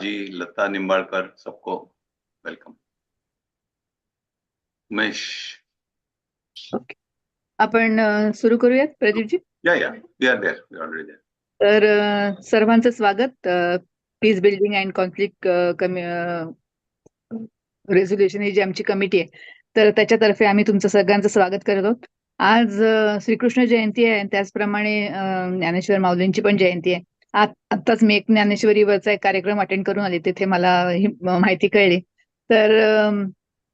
जी, लता निंबाळकर, सबको welcome. Umesh. Okay. आपण सुरू करूयात प्रदीपजी. या we are there, we already there. तर सर्वांचं स्वागत peace building and conflict resolution ही जी आमची कमिटी आहे, तर त्याच्यातर्फे आम्ही तुमचं सगळ्यांचं स्वागत करत आहोत. आज श्रीकृष्ण जयंती आहे आणि त्याचप्रमाणे ज्ञानेश्वर माऊलींची पण जयंती आहे. आत्ताच मी एक ज्ञानेश्वरीवरचा एक कार्यक्रम अटेंड करून आले, तिथे मला ही माहिती कळली. तर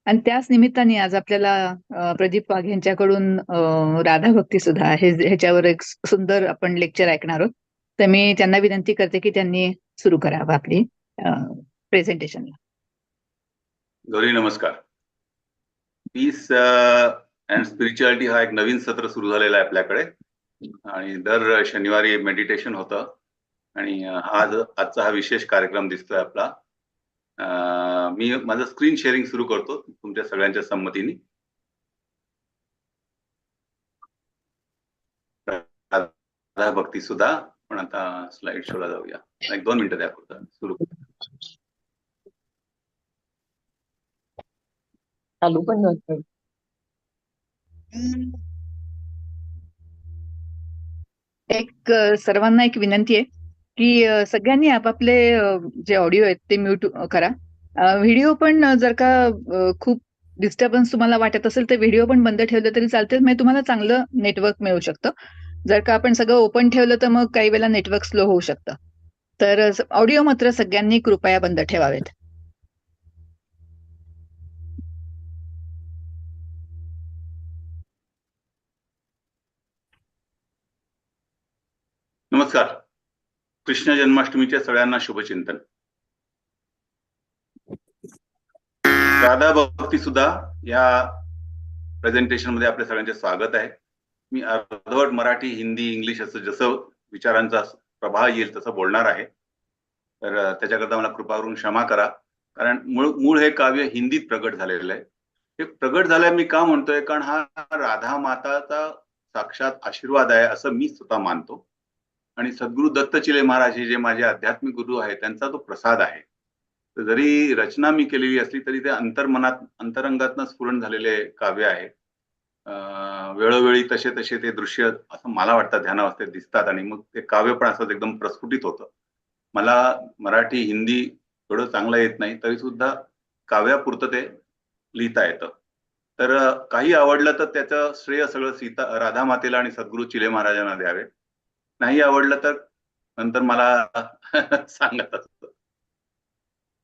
आणि त्याच निमित्ताने आज आपल्याला प्रदीप वाघ यांच्याकडून राधा भक्ती सुद्धा ह्याच्यावर एक सुंदर आपण लेक्चर ऐकणार आहोत. तर मी त्यांना विनंती करते की त्यांनी सुरू करावं आपली प्रेझेंटेशनला. गौरी नमस्कार. पीस अँड स्पिरिच्युअलिटी हा एक नवीन सत्र सुरू झालेला आहे आपल्याकडे आणि दर शनिवारी मेडिटेशन होतं आणि आजचा हा विशेष कार्यक्रम दिसतोय आपला. मी माझं स्क्रीन शेअरिंग सुरू करतो तुमच्या सगळ्यांच्या संमतीने. राधा भक्ती सुद्धा, पण आता स्लाइड शोला जाऊया. एक 2 मिनिटं द्या फक्त सुरू. चालू पण एक सर्वांना एक विनंती आहे की सगळ्यांनी आपापले जे ऑडिओ आहेत ते म्यूट करा. व्हिडिओ पण जर का खूप डिस्टर्बन्स तुम्हाला वाटत असेल तर व्हिडिओ पण बंद ठेवलं तरी चालते, म्हणजे तुम्हाला चांगलं नेटवर्क मिळू शकतं. जर का आपण सगळं ओपन ठेवलं तर मग काही वेळेला नेटवर्क स्लो होऊ शकतं. तर ऑडिओ मात्र सगळ्यांनी कृपया बंद ठेवावेत. नमस्कार. कृष्ण जन्माष्टमीच्या सगळ्यांना शुभचिंतन. राधा भक्ती सुद्धा या प्रेझेंटेशन मध्ये आपल्या सगळ्यांचे स्वागत आहे. मी अर्धवट मराठी, हिंदी, इंग्लिश असं जसं विचारांचा प्रभाव येईल तसं बोलणार आहे. तर त्याच्याकरता मला कृपा करून क्षमा करा, कारण मूळ हे काव्य हिंदीत प्रगट झालेलं आहे. हे प्रगट झालंय मी का म्हणतोय, कारण हा राधा माताचा साक्षात आशीर्वाद आहे असं मी स्वतः मानतो आणि सद्गुरू दत्त चिले महाराज हे जे माझे आध्यात्मिक गुरु आहेत त्यांचा तो प्रसाद आहे. तर जरी रचना मी केलेली असली तरी ते अंतरंगातनं स्फुरण झालेले काव्य आहे. वेळोवेळी तसे तसे ते दृश्य असं मला वाटतं ध्यानावस्थेत दिसतात आणि मग ते काव्य पण असं एकदम प्रस्फुटित होतं. मला मराठी, हिंदी एवढं चांगलं येत नाही तरी सुद्धा काव्यापुरतं ते लिहिता येतं. तर काही आवडलं तर त्याचं श्रेय सगळं राधा मातेला आणि सद्गुरू चिले महाराजांना द्यावे. नाही आवडलं तर नंतर मला सांगत असतो.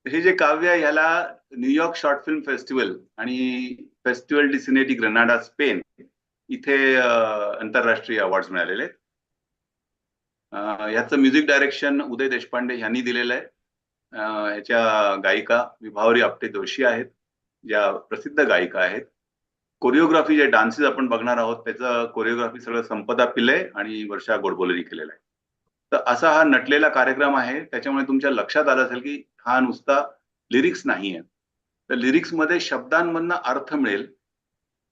हे जे काव्य आहे ह्याला न्यूयॉर्क शॉर्ट फिल्म फेस्टिवल आणि फेस्टिवल डी सिने डी ग्रेनाडा, स्पेन इथे आंतरराष्ट्रीय अवॉर्ड मिळालेले आहेत. ह्याचं म्युझिक डायरेक्शन उदय देशपांडे यांनी दिलेलं आहे. ह्याच्या गायिका विभावरी आपटे जोशी आहेत, ज्या प्रसिद्ध गायिका आहेत. कोरिओग्राफी, जे डान्सेस आपण बघणार आहोत त्याचं कोरिओग्राफी सगळं संपदा पिल्ले आणि वर्षा गोडबोलेनी केलेलं आहे. तर असा हा नटलेला कार्यक्रम आहे. त्याच्यामुळे तुमच्या लक्षात आलं असेल की हा नुसता लिरिक्स नाहीये, तर लिरिक्स मध्ये शब्दांमधनं अर्थ मिळेल.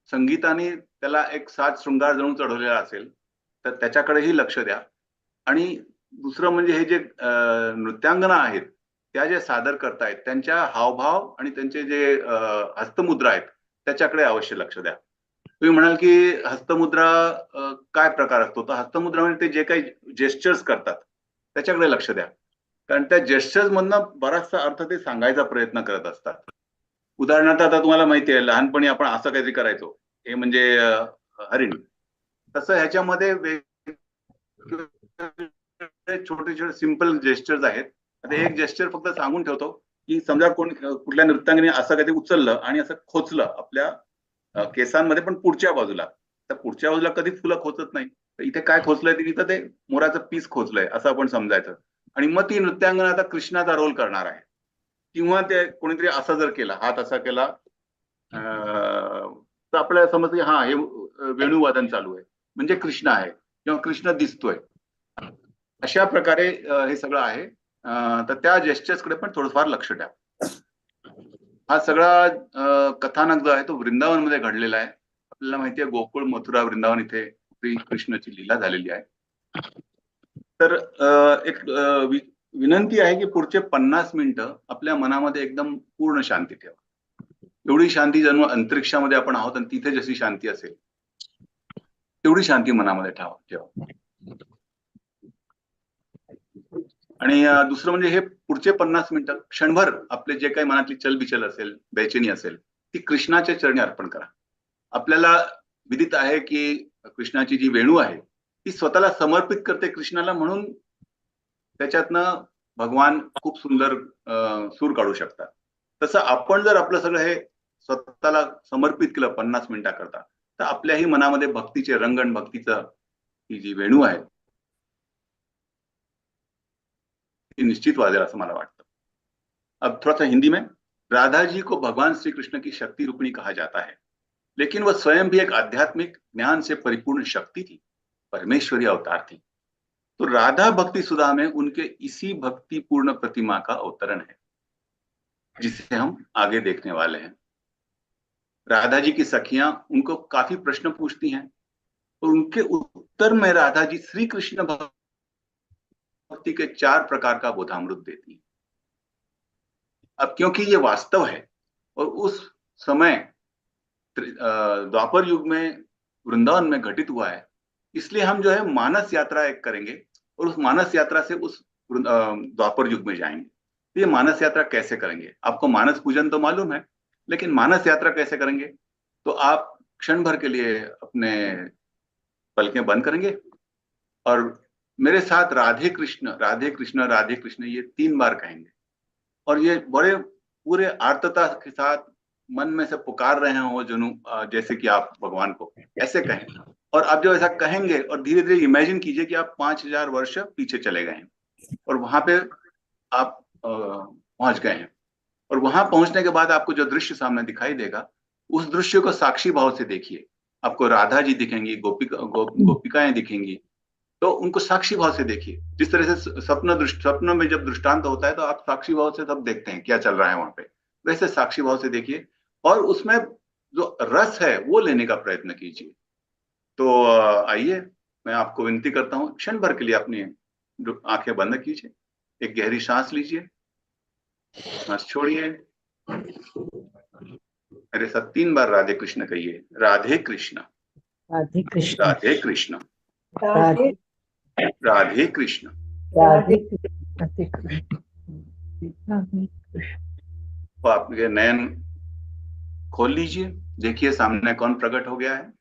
संगीताने त्याला एक साज शृंगार जणू चढवलेला असेल तर त्याच्याकडेही लक्ष द्या. आणि दुसरं म्हणजे हे जे नृत्यांगना आहेत त्या जे सादर करतायत त्यांच्या हावभाव आणि त्यांचे जे हस्तमुद्रा आहेत त्याच्याकडे अवश्य लक्ष द्या. तुम्ही म्हणाल की हस्तमुद्रा काय प्रकार असतो, तर हस्तमुद्रा म्हणजे ते जे काही जेस्चर्स करतात त्याच्याकडे लक्ष द्या, कारण त्या जेस्चर्स मधनं बराचसा अर्थ ते सांगायचा प्रयत्न करत असतात. उदाहरणार्थ आता तुम्हाला माहिती आहे लहानपणी आपण असं काहीतरी करायचो, हे म्हणजे हरिण. तसं ह्याच्यामध्ये छोटे छोटे सिंपल जेस्चर्स आहेत. आता एक जेस्चर फक्त सांगून ठेवतो की समजा कुठल्या नृत्यांगने असं काहीतरी उचललं आणि असं खोचलं आपल्या केसांमध्ये, पण पुढच्या बाजूला. तर पुढच्या बाजूला कधी फुलं खोचत नाही, तर इथे काय खोचलंय तिथं ते मोराचं पीस खोचलंय असं आपण समजायचं. आणि मग ती नृत्यांगना आता कृष्णाचा रोल करणार आहे, किंवा ते कोणीतरी असं जर केला, हात असा केला तर आपल्याला समजतं हा हे वेणुवादन चालू आहे म्हणजे कृष्ण आहे किंवा कृष्ण दिसतोय. अशा प्रकारे हे सगळं आहे. तर त्या जेस्चर्सकडे पण थोडंफार लक्ष द्या. हा सगळा कथानक जो आहे तो वृंदावन मध्ये घडलेला आहे. आपल्याला माहिती आहे गोकुळ, मथुरा, वृंदावन इथे श्री कृष्णाची लीला झालेली आहे. तर एक विनंती आहे की पुढचे 50 मिनिटं आपल्या मनामध्ये एकदम पूर्ण शांती ठेवा. एवढी शांती जणू अंतरिक्षामध्ये आपण आहोत आणि तिथे जशी शांती असेल तेवढी शांती मनामध्ये ठेवा. आणि दुसरं म्हणजे हे पुढचे 50 मिनिटं क्षणभर आपले जे काही मनातली चलबिचल असेल, बेचैनी असेल, ती कृष्णाच्या चरणी अर्पण करा. आपल्याला विदित आहे की कृष्णाची जी वेणू आहे ती स्वतःला समर्पित करते कृष्णाला, म्हणून त्याच्यातनं भगवान खूप सुंदर सूर काढू शकतात. तसं आपण जर आपलं सगळं हे स्वतःला समर्पित केलं 50 मिनिटाकरता, तर आपल्याही मनामध्ये भक्तीचे रंग आणि भक्तीचं ही जी वेणू आहे ती निश्चित वाजेल असं मला वाटतं. अब थोड़ा सा हिंदी में, राधा जी को भगवान श्री कृष्ण की शक्ति रूपिणी कहा जाता है, लेकिन वह स्वयं भी एक आध्यात्मिक ज्ञान से परिपूर्ण शक्ति थी, परमेश्वरी अवतार थी. तो राधा भक्ति सुधा में उनके इसी भक्ति पूर्ण प्रतिमा का अवतरण है, जिसे हम आगे देखने वाले हैं. राधा जी की सखियां उनको काफी प्रश्न पूछती हैं और उनके उत्तर में राधा जी श्री कृष्ण भक्ति के 4 प्रकार का बोधामृत देती हैं. अब क्योंकि ये वास्तव है और उस समय द्वापर युग में वृंदावन में घटित हुआ है, इसलिए हम जो है मानस यात्रा एक करेंगे और उस मानस यात्रा से उस द्वापर युग में जाएंगे. तो ये मानस यात्रा कैसे करेंगे? आपको मानस पूजन तो मालूम है, लेकिन मानस यात्रा कैसे करेंगे? तो आप क्षण भर के लिए अपने पलकें बंद करेंगे और मेरे साथ राधे कृष्ण राधे कृष्ण राधे कृष्ण ये 3 बार कहेंगे और ये बड़े पूरे आर्तता के साथ मन में से पुकार रहे हो जनू, जैसे कि आप भगवान को ऐसे कहें. और आप जब ऐसा कहेंगे और धीरे धीरे इमेजिन कीजिए कि आप 5000 वर्ष पीछे चले गए हैं और वहां पे आप पहुंच गए हैं और वहां पहुंचने के बाद आपको जो दृश्य सामने दिखाई देगा उस दृश्य को साक्षी भाव से देखिए. आपको राधा जी दिखेंगी, गोपिकाएं दिखेंगी, तो उनको साक्षी भाव से देखिए. जिस तरह से स्वप्न में जब दृष्टांत होता है तो आप साक्षी भाव से सब देखते हैं क्या चल रहा है वहां पे, वैसे साक्षी भाव से देखिए और उसमें जो रस है वो लेने का प्रयत्न कीजिए. तो आइए, मैं आपको विनती करता हूँ क्षण भर के लिए अपनी आंखें बंद कीजिए, एक गहरी सांस लीजिए, सांस छोड़िए, मेरे साथ 3 बार राधे कृष्ण कहिए. राधे कृष्ण राधे कृष्ण राधे कृष्ण राधे राधे कृष्ण. राधे तो आपके नयन खोल लीजिए, देखिए सामने कौन प्रकट हो गया है.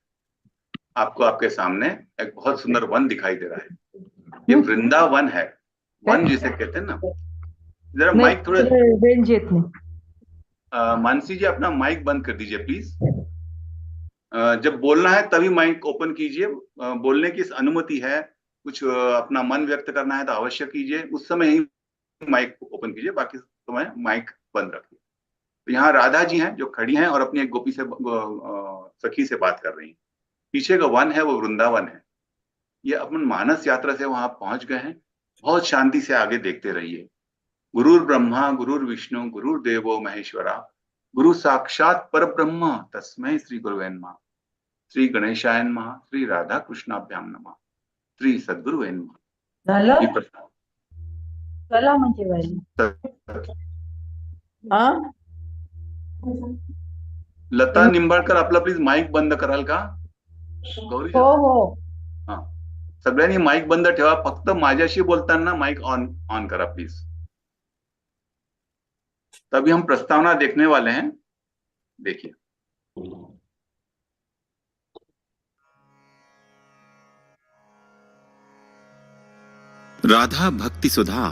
आपको आपके सामने एक बहुत सुंदर वन दिखाई दे रहा है. ये वृंदावन है, वन जिसे कहते हैं ना. जरा माइक थोड़ा रेंज येत नाही. मानसी जी अपना माइक बंद कर दीजिए प्लीज. जब बोलना है तभी माइक ओपन कीजिए. बोलने की अनुमति है, कुछ अपना मन व्यक्त करना है तो अवश्य कीजिए, उस समय ही माइक ओपन कीजिए, बाकी समय माइक बंद रखिए. तो यहाँ राधा जी हैं जो खड़ी हैं और अपनी एक गोपी से सखी से बात कर रही हैं. पीछे का वन है वो वृंदावन है. ये अपन मानस यात्रा से वहां पहुंच गए हैं. बहुत शांति से आगे देखते रहिए. गुरुर ब्रह्मा गुरुर विष्णु गुरुर देवो महेश्वरा, गुरु साक्षात परब्रह्म तस्मै श्री गुरुवे नमः. श्री गणेशाय नमः. श्री राधा कृष्णाभ्याम नमः. श्री सद्गुरुवे नमः. झालं चला म्हणजे हा लता निंबाळकर आपला प्लीज माईक बंद कराल का? गौरी हो हो हा, सगळ्यांनी माईक बंद ठेवा, फक्त माझ्याशी बोलताना माईक ऑन करा प्लीज. तभी हम प्रस्तावना देखने वाले हैं. देखिए. राधा भक्ति सुधा,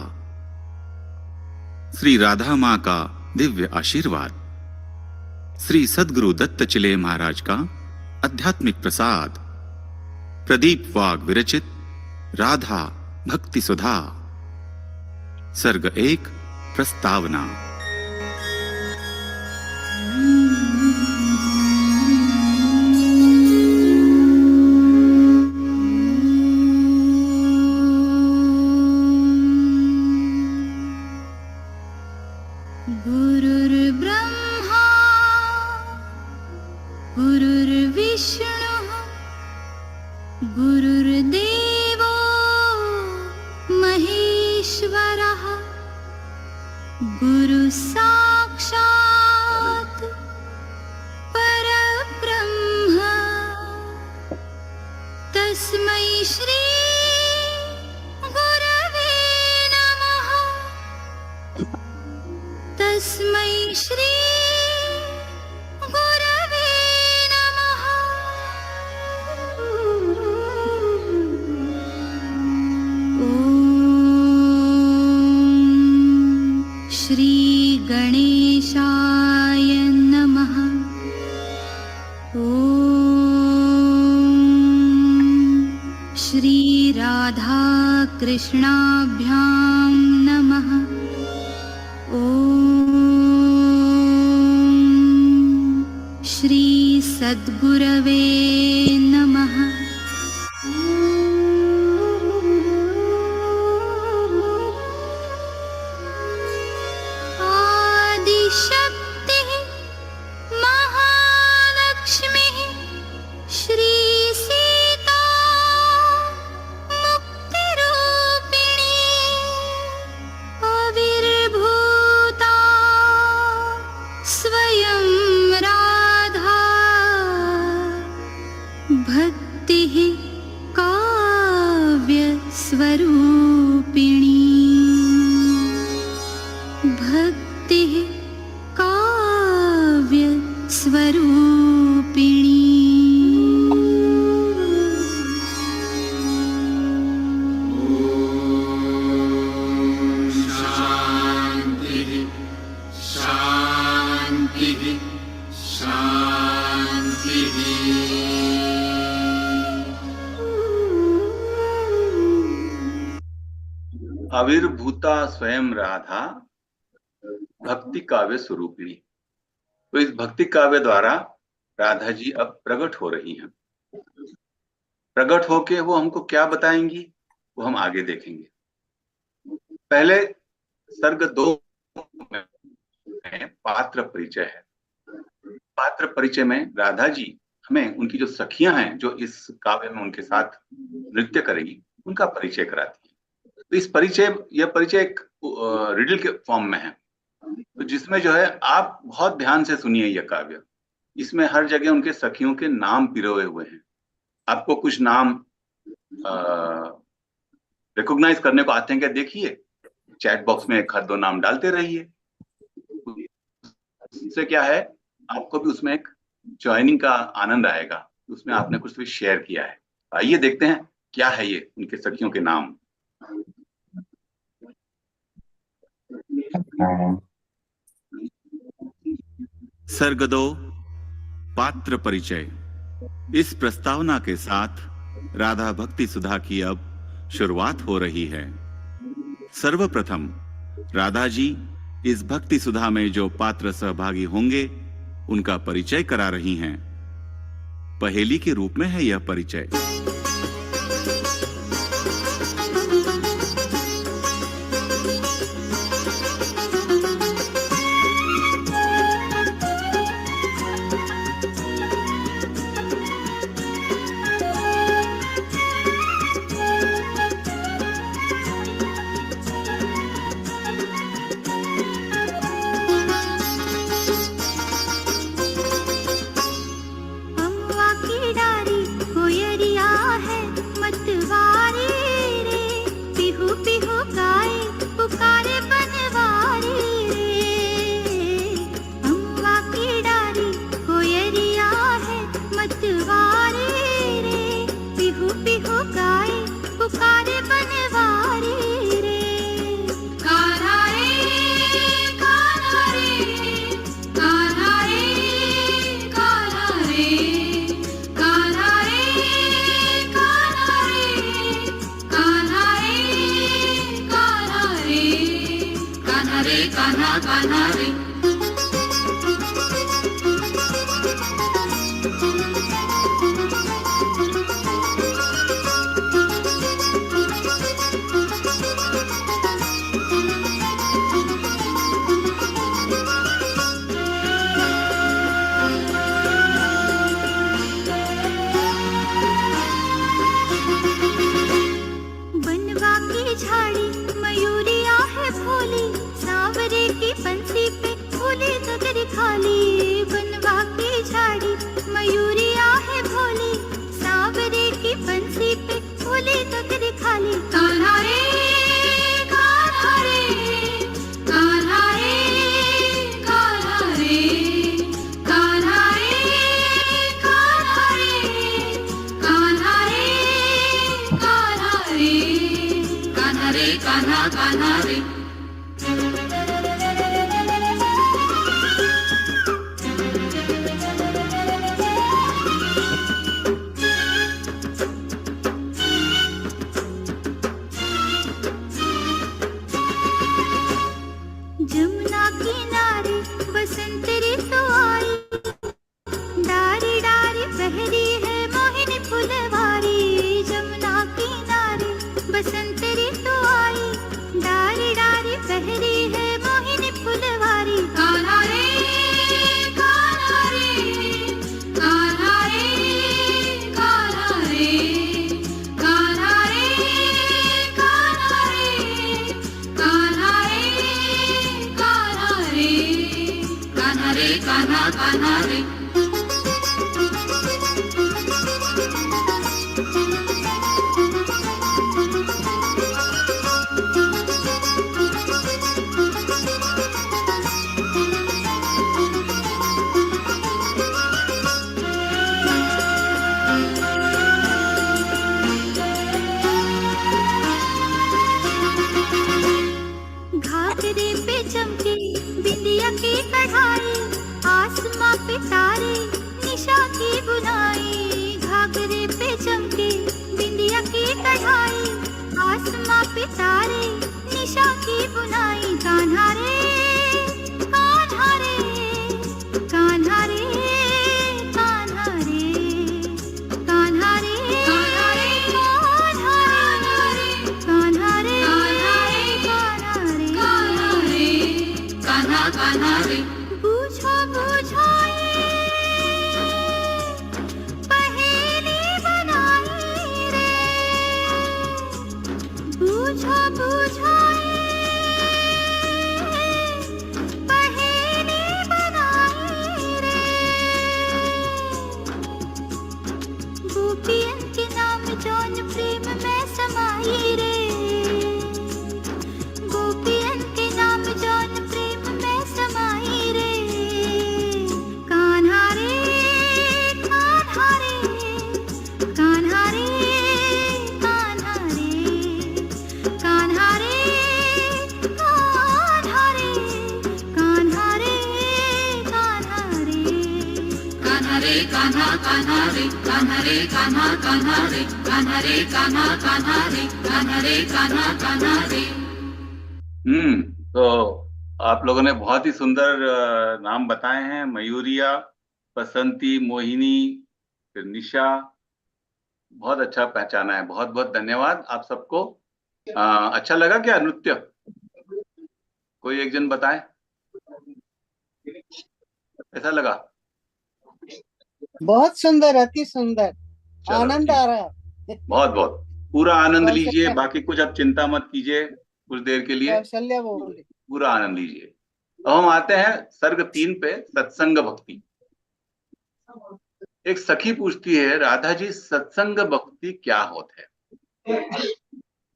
श्री राधा माँ का दिव्य आशीर्वाद, श्री सद्गुरु दत्त चिले महाराज का आध्यात्मिक प्रसाद. प्रदीप वाग विरचित राधा भक्ति सुधा, सर्ग 1, प्रस्तावना. गुरुर्ब्रह्मा गुरुर्विष्णुः गुरुर्देवो महेश्वरः गुरु साक्षात् परब्रह्म तस्मै श्री गुरवे नमः। तस्मै श्री गुरवे नमः। ॐ श्री गणेशाय नमः। ॐ श्री राधा कृष्णाभ्यां नमः। ॐ श्री सद्गुरवे नमः। आदिशक्तिः महालक्ष्मीः श्री सीता मुक्तिरूपिणी आविर्भूता स्वयं राधा भक्तिः काव्यस्वरूपिणी। भक्तिः काव्यस्वरूपिणी। आविर्भूता स्वयं राधा भक्ति काव्य स्वरूपिणी। तो इस भक्ति काव्य द्वारा राधा जी अब प्रकट हो रही हैं। प्रकट होके वो हमको क्या बताएंगी वो हम आगे देखेंगे। पहले सर्ग 2 में पात्र परिचय है। पात्र परिचय में राधा जी हमें उनकी जो सखियां हैं जो इस काव्य में उनके साथ नृत्य करेगी उनका परिचय कराती है। तो यह परिचय एक रिडल के फॉर्म में है, तो जिसमें जो है आप बहुत ध्यान से सुनिए यह काव्य। इसमें हर जगह उनके सखियों के नाम पिरोए हुए हैं। आपको कुछ नाम रिकॉग्नाइज करने को आते हैं क्या? देखिए, चैट बॉक्स में 1-2 नाम डालते रहिए। इससे क्या है, आपको भी उसमें एक ज्वाइनिंग का आनंद आएगा, उसमें आपने कुछ भी शेयर किया है। आइए देखते हैं क्या है ये उनके सखियों के नाम। सर्ग 2 पात्र परिचय। इस प्रस्तावना के साथ राधा भक्ति सुधा की अब शुरुआत हो रही है। सर्वप्रथम राधा जी इस भक्ति सुधा में जो पात्र सहभागी होंगे उनका परिचय करा रही हैं। पहेली के रूप में है यह परिचय। बनवा की झाड़ी मयूरिया है भोली, सांवरे की बंसी किनारे बसंत ऋतु आई, डारी डारी बहरी है मोहिनी फुलवारी। जमुना किनारे बसंत ऋतु आई, डारी डारी बहरी है मोहिनी फुलवारी। कान्हा रे कान्हा रे कान्हा रे कान्हा रे कान्हा रे कान्हा रे कान्हा रे कान्हा रे कान्हा कान्हा रे। घाघरे पे चमके बिंदिया की कढ़ाई, आसमां पे तारे निशा की बुनाई। घाघरे पे चमके बिंदिया की कढ़ाई, आसमां पे तारे निशा की बुनाई। कान्हा रे कान्हा रे कान्हा रे कान्हा रे कान्हा रे कान्हा रे कान्हा रे कान्हा कान्हा रे। बूझो बूझो ये पहेली बनाई रे, बूझो बूझो ये पहेली बनाई रे। गोपियन के नाम जौन प्रेम में समाई रे, गोपियन के नाम जौन प्रेम में समाई रे। कान्हा रे कान्हा रे कान्हा रे कान्हा रे कान्हा रे कान्हा रे कान्हा रे कान्हा रे कान्हा रे कान्हा कान्हा रे कान्हा रे कान्हा कान्हा रे कान्हा रे कान्हा कान्हा रे कान्हा रे कान्हा कान्हा रे। तो आप लोगों ने बहुत ही सुंदर नाम बताए हैं। मयूरिया, बसंती, मोहिनी, फिर निशा, बहुत अच्छा पहचाना है। बहुत बहुत धन्यवाद आप सबको। अच्छा लगा क्या नृत्य? कोई एक जन बताए कैसा लगा? बहुत सुंदर, अति सुंदर, चलो, आनंद ठीक। आ रहा है। बहुत बहुत पूरा आनंद बहुत लीजिए, अच्छा। बाकी कुछ आप चिंता मत कीजिए, कुछ देर के लिए कौशल्या बोल रही। पूरा आनंद लीजिए। अब हम आते हैं सर्ग 3 पे, सत्संग भक्ति। एक सखी पूछती है, राधा जी सत्संग भक्ति क्या होता है?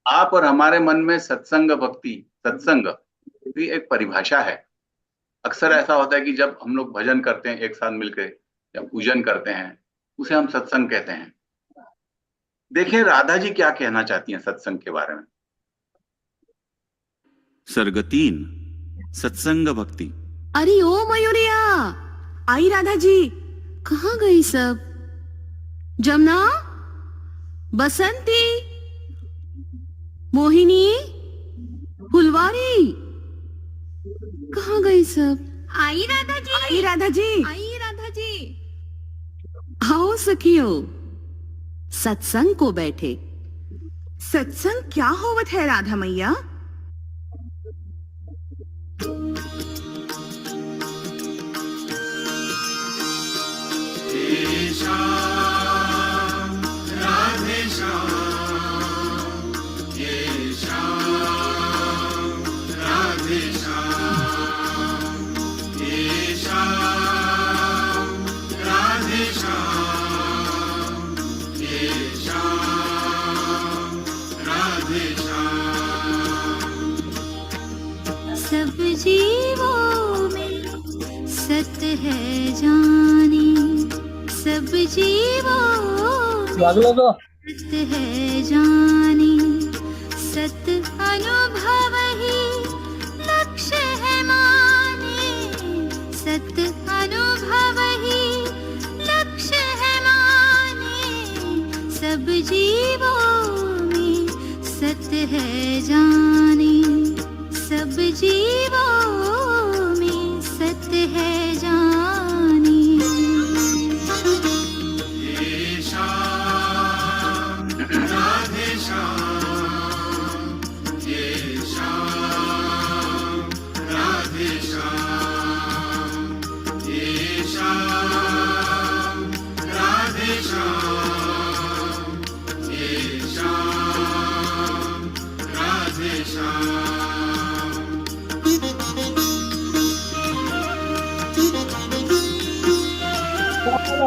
आप और हमारे मन में सत्संग भक्ति, सत्संग की एक परिभाषा है। अक्सर ऐसा होता है कि जब हम लोग भजन करते हैं एक साथ मिलकर या पूजन करते हैं, उसे हम सत्संग कहते हैं। देखिए राधा जी क्या कहना चाहती हैं सत्संग के बारे में। सर्ग 3 सत्संग भक्ति। अरे ओ मयूरिया, आई राधा जी, कहाँ गई सब? जमुना, बसंती, मोहिनी, फुलवारी, कहाँ गई सब? आई राधा जी, आई राधा जी, आई राधा जी। आओ सखियो, सत्संग को बैठे। सत्संग क्या होवत है राधा मैया? सब जीवों में सत है जानी, सब जीवों में सत है जानी। सत अनुभव ही लक्ष्य है माने, सत अनुभव ही लक्ष्य है माने। सब जीवों में सत है जानी, सब जीवों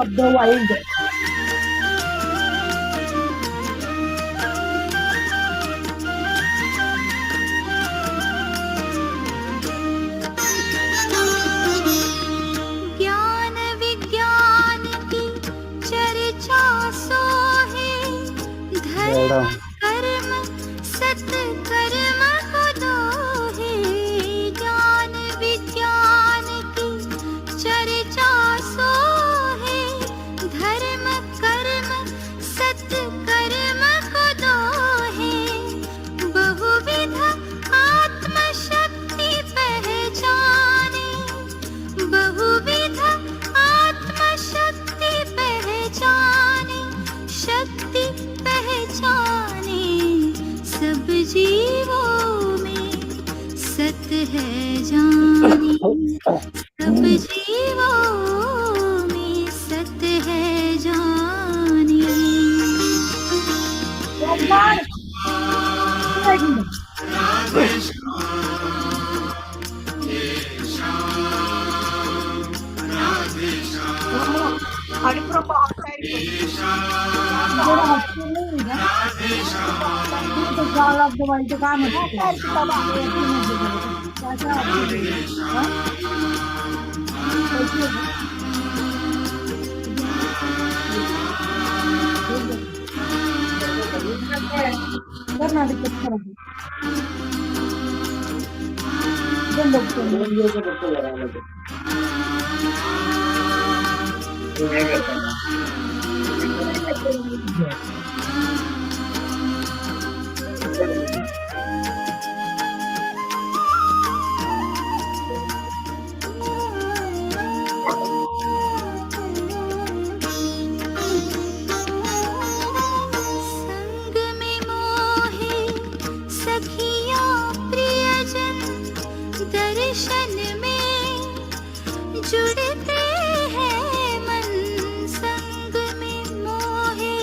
ऑफ द वाईल्ड. ज्ञान विज्ञान की चर्चा सोहे, धर्म कर्म सत्कर्म को दोहे. ज्ञान विज्ञान की चर्चा सोहे, धर्म कर्म सत्कर्म को दोहे. बहुविध आत्मशक्ति पहचाने, बहुविध आत्मशक्ति पहचाने, शक्ति पहचाने. सब जीवों में सत है जाने, सब जीवों में सत है जाने. ऑल ऑफ द वर्ल्ड काय म्हणतात? संग में मोहे सखियां प्रियजन, दर्शन में जुड़ते हैं मन. संग में मोहे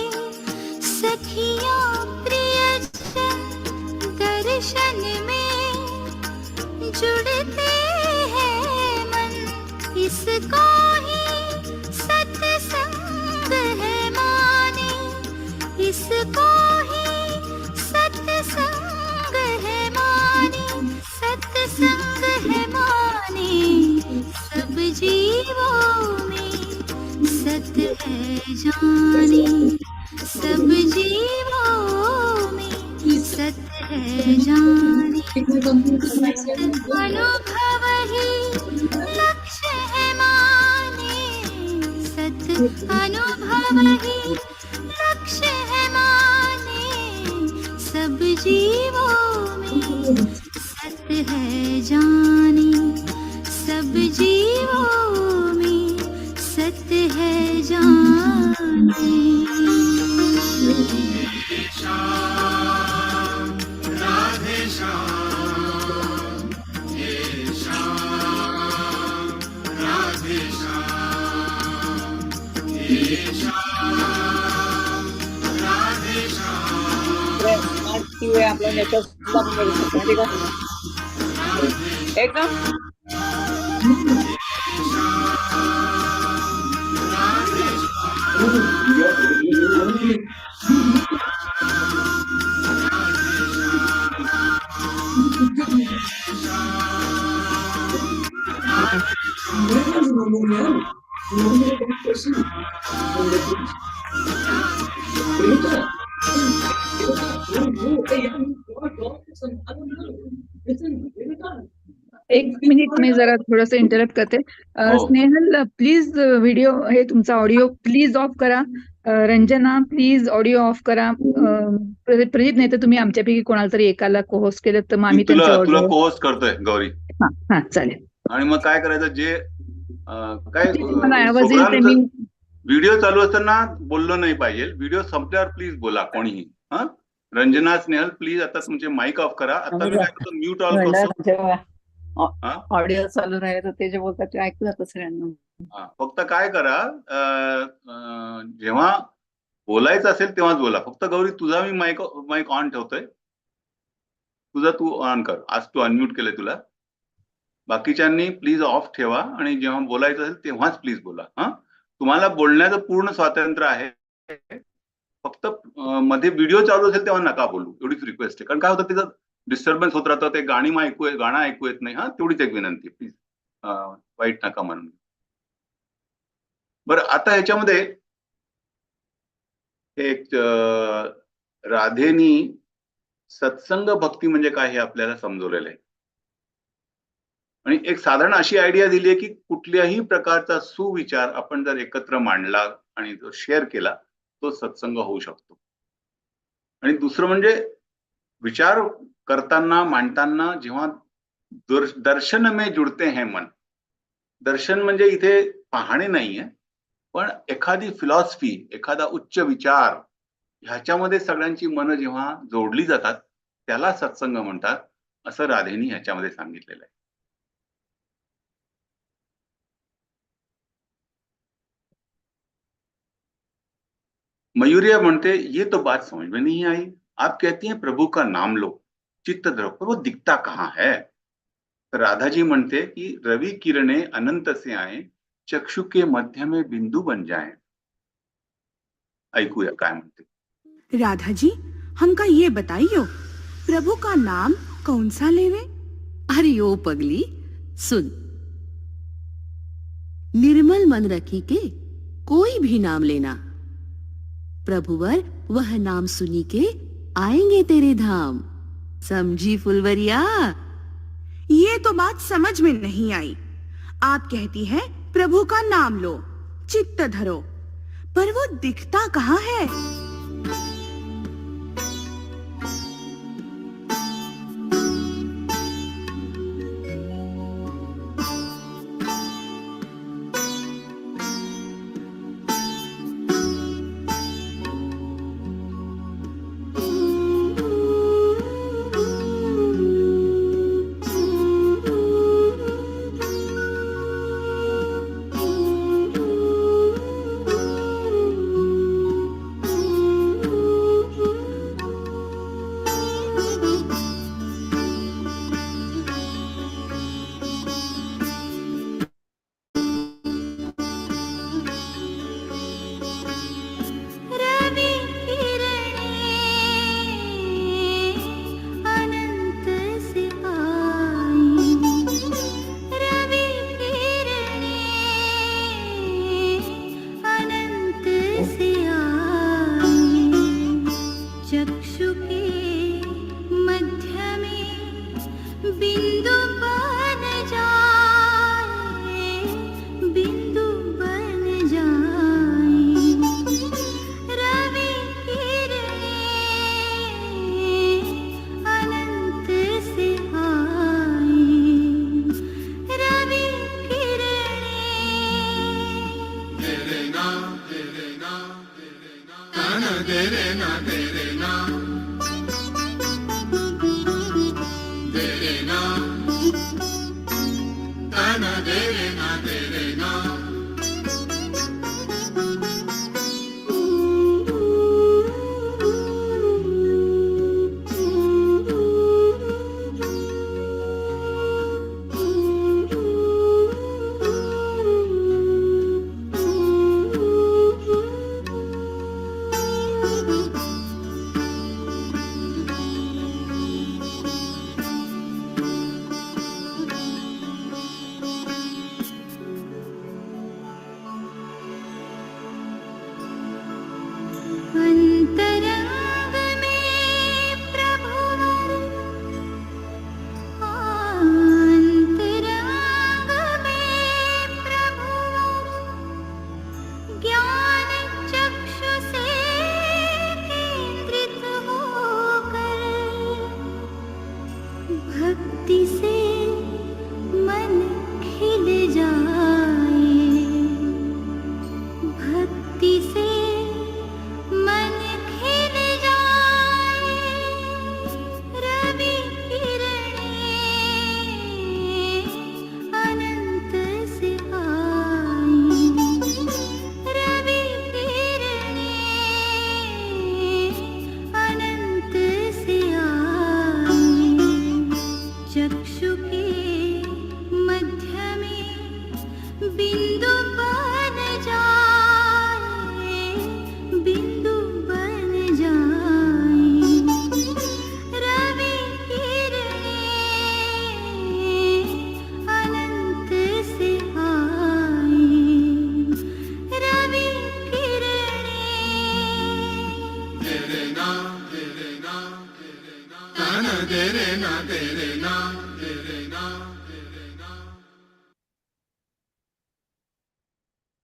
सखियां प्रियजन, दर्शन में जुड़ते हैं मन. इसको ही सत्संग है माने, इसको ही सत्संग है माने, सत्संग है माने. सब जीवों में सत है जाने, सब जीवों में सत है जाने. अनुभव ही लक्ष्य है माने, सत अनुभव ही लक्ष्य है माने. सब जीवों में सत है जाने, सब जीवों में सत है जाने. आपल्या नेटवर्क एकदम एक मिनिट मी जरा थोडंसं इंटरप्ट करते. हो. स्नेहल प्लीज व्हिडिओ हे तुमचा ऑडिओ प्लीज ऑफ करा. रंजना प्लीज ऑडिओ ऑफ करा. प्रदीप नाही तर तुम्ही आमच्यापैकी कोणाला तरी एकाला कोहोस्ट केलं तर मग आम्ही तुला त्यांच्या तुला ऑडिओ. पोस्ट करतोय गौरी. हा चालेल. आणि मग काय करायचं, जे काय मला आवाज येईल ते मी व्हिडिओ चालू असताना बोललो नाही पाहिजे. व्हिडिओ संपल्यावर प्लीज बोला कोणीही. हा, रंजना, स्नेहल प्लीज आता तुमचे माईक ऑफ करा. आता मी काय करतो, म्यूट ऑल करतो. ऑडिओ चालू राहिले तर ते जे बोलतात ते ऐकू जातं सगळ्यांना. फक्त काय करा, जेव्हा बोलायचं असेल तेव्हाच बोला. फक्त गौरी तुझा मी माईक ऑन ठेवतोय, तुझा तू ऑन कर. आज तू अनम्यूट केलंय तुला. बाकीच्यांनी प्लीज ऑफ ठेवा आणि जेव्हा बोलायचं असेल तेव्हाच प्लीज बोला. हा, तुम्हाला बोलण्याचं पूर्ण स्वातंत्र्य आहे, फक्त मध्ये व्हिडिओ चालू असेल तेव्हा नका बोलू, एवढीच रिक्वेस्ट आहे. कारण काय होतं, तिचं डिस्टर्बन्स होत राहतं, ते गाणं ऐकू येत नाही. हा, तेवढीच एक विनंती, प्लीज वाईट नका म्हणून. बरं, आता ह्याच्यामध्ये एक राधेनी सत्संग भक्ती म्हणजे काय हे आपल्याला समजवलेलं आहे. आणि एक साधारण अशी आयडिया दिली आहे की कुठल्याही प्रकारचा सुविचार आपण जर एकत्र मांडला आणि जो शेअर केला तो सत्संग होऊ शकतो. आणि दुसरं म्हणजे विचार करताना मांडताना जेव्हा दर्शन में जुडते हैं मन, दर्शन म्हणजे इथे पाहणे नाहीये, पण एखादी फिलॉसफी, एखादा उच्च विचार ह्याच्यामध्ये सगळ्यांची मनं जेव्हा जोडली जातात त्याला सत्संग म्हणतात, असं राधेनी ह्याच्यामध्ये सांगितलेलं आहे. मयूरिया म्हणते, ये तो बात समझ में नहीं आई. आप कहती हैं प्रभु का नाम लो, चित्त धरो, पर वो दिखता कहाँ है? राधा जी म्हणते की रवि किरणे अनंत से आए, चक्षु के मध्य में बिंदु बन जाए. ऐकूया काय म्हणते. राधा जी, हमका ये बताइयो, प्रभु का नाम कौन सा लेवे? अरे ओ पगली, सुन. निर्मल मन रखी के कोई भी नाम लेना, प्रभुवर वह नाम सुनी के आएंगे तेरे धाम. समझी फुलवरिया? ये तो बात समझ में नहीं आई. आप कहती हैं प्रभु का नाम लो, चित्त धरो, पर वो दिखता कहाँ है? बिंदु बन जा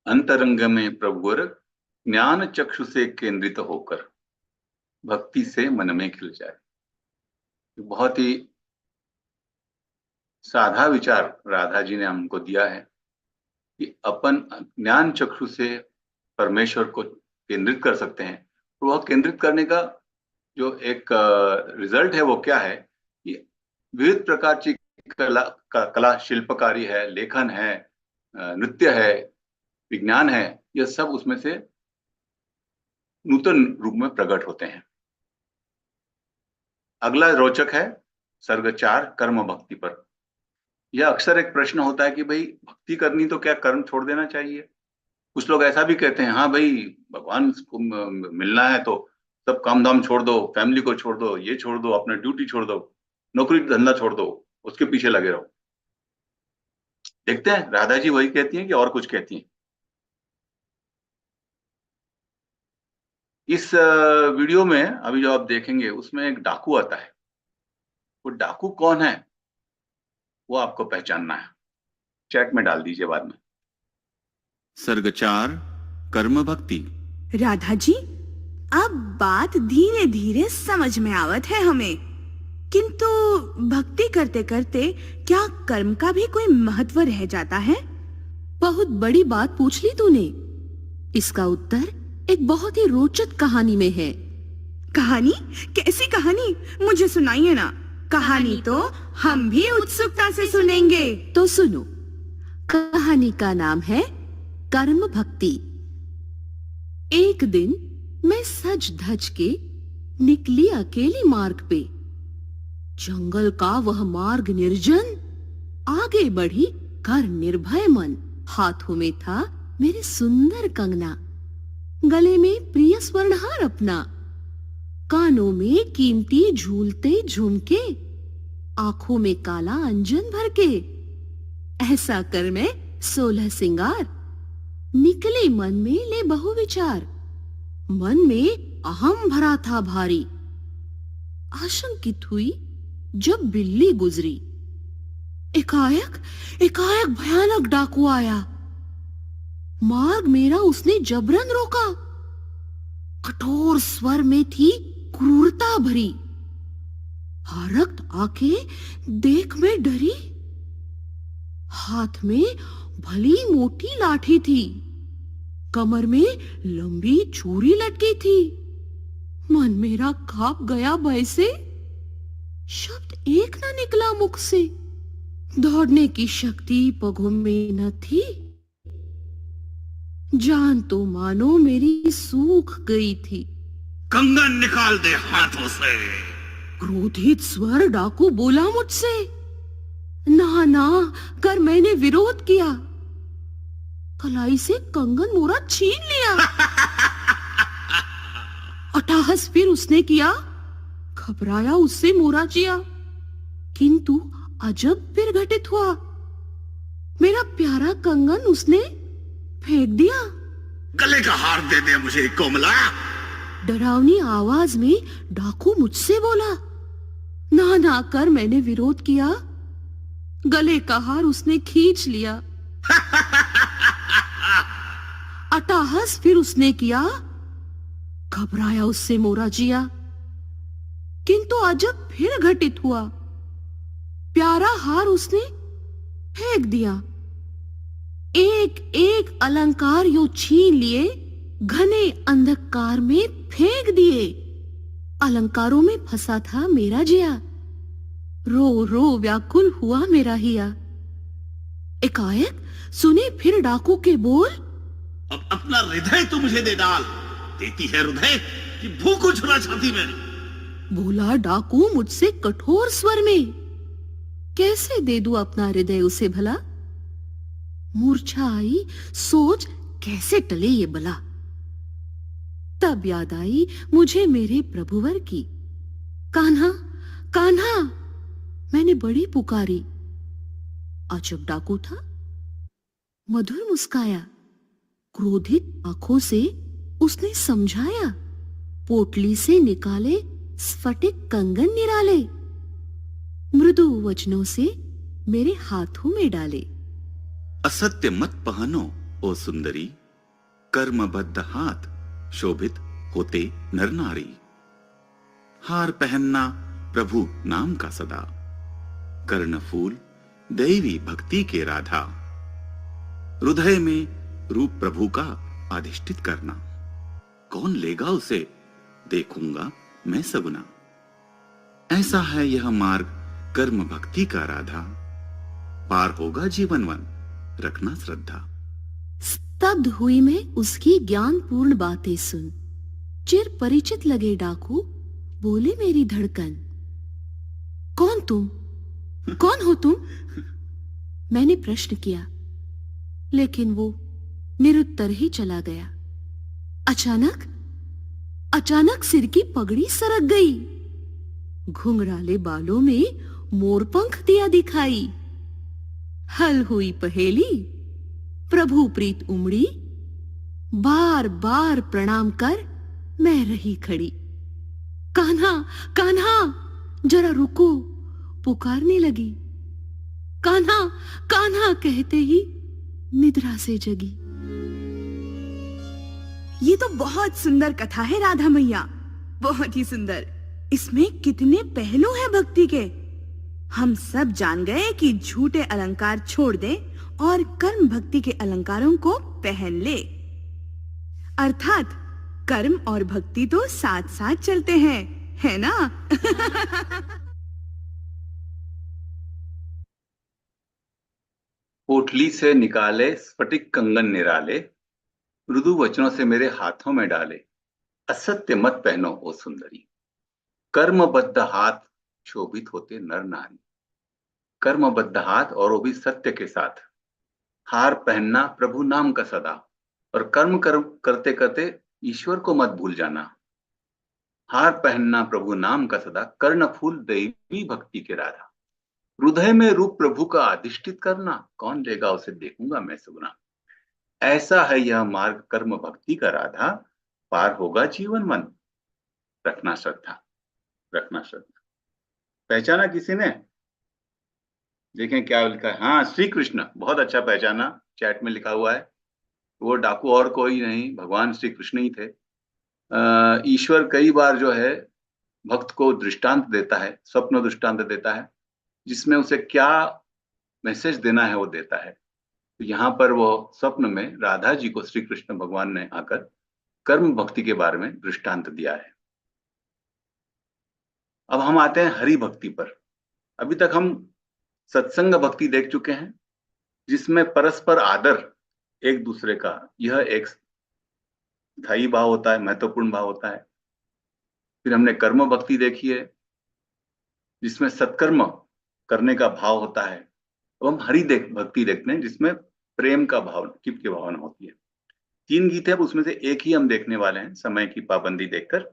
अंतरंग में प्रभुवर ज्ञान चक्षु से केंद्रित होकर भक्ति से मन में खिल जाए। बहुत ही साधा विचार राधा जी ने हमको दिया है कि अपन ज्ञान चक्षु से परमेश्वर को केंद्रित कर सकते हैं। और वह केंद्रित करने का जो एक रिजल्ट है वो क्या है कि विविध प्रकार की कला शिल्पकारी है, लेखन है, नृत्य है, विज्ञान है, यह सब उसमें से नूतन रूप में प्रकट होते हैं। अगला रोचक है सर्ग 4 कर्म भक्ति पर। यह अक्सर एक प्रश्न होता है कि भाई भक्ति करनी तो क्या कर्म छोड़ देना चाहिए। कुछ लोग ऐसा भी कहते हैं, हाँ भाई भगवान को मिलना है तो सब काम धाम छोड़ दो, फैमिली को छोड़ दो, ये छोड़ दो, अपना ड्यूटी छोड़ दो, नौकरी धंधा छोड़ दो, उसके पीछे लगे रहो। देखते हैं राधा जी वही कहती हैं कि और कुछ कहती हैं। इस वीडियो में अभी जो आप देखेंगे उसमें एक डाकू आता है। वो डाकू कौन है वो आपको पहचानना है। चैट में डाल दीजिए बाद में। सर्ग 4 कर्म भक्ति। राधा जी, अब बात धीरे धीरे समझ में आवत है हमें, किंतु भक्ति करते करते क्या कर्म का भी कोई महत्व रह जाता है? बहुत बड़ी बात पूछ ली तूने। इसका उत्तर एक बहुत ही रोचक कहानी में है। कहानी? कैसी कहानी? मुझे सुनाइए ना। कहानी तो हम भी उत्सुकता से सुनेंगे। तो सुनो, कहानी का नाम है कर्म भक्ति। एक दिन मैं सज धज के निकली अकेली मार्ग पे। जंगल का वह मार्ग निर्जन, आगे बढ़ी कर निर्भय मन। हाथों में था मेरे सुंदर कंगना, गले में प्रिय स्वर्णहार अपना, कानों में कीमती झूलते झुमके, आंखों में काला अंजन भर के। ऐसा कर मैं 16 सिंगार, निकले मन में ले बहु विचार। मन में अहम भरा था भारी, आशंकित हुई जब बिल्ली गुजरी। एकाएक भयानक डाकू आया। मार्ग मेरा उसने जबरन रोका। कठोर स्वर में थी क्रूरता भरी। हरक्त आके देख मैं डरी। हाथ में भली मोटी लाठी थी, कमर में लंबी छुरी लटकी थी। मन मेरा कांप गया भय से, शब्द एक न निकला मुख से। दौड़ने की शक्ति पगों में न थी, जान तो मानो मेरी सूख गई थी। कंगन निकाल दे हाथों से। क्रोधित स्वर डाकू बोला मुझसे। ना कर मैंने विरोध किया। कलाई से कंगन मोरा छीन लिया। अट्टहास फिर उसने किया। घबराया उससे मोरा जिया, किंतु अजब फिर घटित हुआ। मेरा प्यारा कंगन उसने फेंक दिया। गले का हार दे दे मुझे कोमला। डरावनी आवाज में डाकू मुझसे बोला। ना कर मैंने विरोध किया। गले का हार उसने खींच लिया। अट्टहास फिर उसने किया। घबराया उससे मोरा जिया, किंतु अजब फिर घटित हुआ। प्यारा हार उसने फेंक दिया। एक एक अलंकार यो छीन लिए, घने अंधकार में फेंक दिए। अलंकारों में फंसा था मेरा जिया। रो रो व्याकुल हुआ मेरा हिया। एकाएक सुने फिर डाकू के बोल। अब अपना हृदय तू मुझे दे डाल। देती है हृदय कि भूख को छुरा छाती में। बोला डाकू मुझसे कठोर स्वर में। कैसे दे दूं अपना हृदय उसे भला? मूर्छा आई, सोच कैसे टले ये बला। तब याद आई मुझे मेरे प्रभुवर की। कान्हा कान्हा मैंने बड़ी पुकारी। अजब डाकू था, मधुर मुस्काया। क्रोधित आंखों से उसने समझाया। पोटली से निकाले स्फटिक कंगन निराले, मृदु वचनों से मेरे हाथों में डाले। असत्य मत पहनो ओ सुंदरी, कर्मबद्ध हाथ शोभित होते नर नारी। हार पहनना प्रभु नाम का सदा, कर्णफूल दैवी भक्ति के राधा। हृदय में रूप प्रभु का अधिष्ठित करना, कौन लेगा उसे देखूंगा मैं सगुना। ऐसा है यह मार्ग कर्म भक्ति का राधा, पार होगा जीवन वन रखना श्रद्धा। स्तब्ध हुई मैं उसकी ज्ञानपूर्ण बातें सुन। चिर परिचित लगे डाकू, बोले मेरी धड़कन, कौन तुम, कौन हो तुम? मैंने प्रश्न किया, लेकिन वो निरुत्तर ही चला गया। अचानक सिर की पगड़ी सरक गई, घुंघराले बालों में मोरपंख दिया दिखाई। हल हुई पहेली, प्रभु प्रीत उमड़ी, बार बार प्रणाम कर मैं रही खड़ी। कान्हा, कान्हा, जरा रुको, पुकारने लगी। कान्हा, कान्हा कहते ही निद्रा से जगी। ये तो बहुत सुंदर कथा है राधा मैया, बहुत ही सुंदर। इसमें कितने पहलू हैं भक्ति के। हम सब जान गए कि झूठे अलंकार छोड़ दे और कर्म भक्ति के अलंकारों को पहन ले। अर्थात कर्म और भक्ति तो साथ साथ चलते हैं, है ना? पोटली से निकाले स्फटिक कंगन निराले, मृदु वचनों से मेरे हाथों में डाले। असत्य मत पहनो ओ सुंदरी, कर्मबद्ध हाथ शोभित होते नर नारी। कर्मबद्ध हाथ और वो भी सत्य के साथ। हार पहनना प्रभु नाम का सदा, और कर्म करते करते ईश्वर को मत भूल जाना। हार पहनना प्रभु नाम का सदा, कर्णफूल दैवी भक्ति के राधा। हृदय में रूप प्रभु का अधिष्ठित करना, कौन लेगा उसे देखूंगा मैं सगुना। ऐसा है यह मार्ग कर्म भक्ति का राधा, पार होगा जीवन मन रखना श्रद्धा, रखना श्रद्धा। पहचाना किसी ने? देखें क्या लिखा है। हाँ, श्री कृष्ण, बहुत अच्छा पहचाना, चैट में लिखा हुआ है। वो डाकू और कोई नहीं, भगवान श्री कृष्ण ही थे। ईश्वर कई बार जो है भक्त को दृष्टांत देता है, स्वप्न दृष्टांत देता है, जिसमें उसे क्या मैसेज देना है वो देता है। तो यहाँ पर वो स्वप्न में राधा जी को श्री कृष्ण भगवान ने आकर कर्म भक्ति के बारे में दृष्टांत दिया है। अब हम आते हैं हरि भक्ति पर। अभी तक हम सत्संग भक्ति देख चुके हैं, जिसमें परस्पर आदर एक दूसरे का, यह एक स्थायी भाव होता है, महत्वपूर्ण भाव होता है। फिर हमने कर्म भक्ति देखी है, जिसमें सत्कर्म करने का भाव होता है। अब हम हरि भक्ति देखते हैं, जिसमें प्रेम का भाव की भावना होती है। 3 गीत है, अब उसमें से एक ही हम देखने वाले हैं समय की पाबंदी देखकर।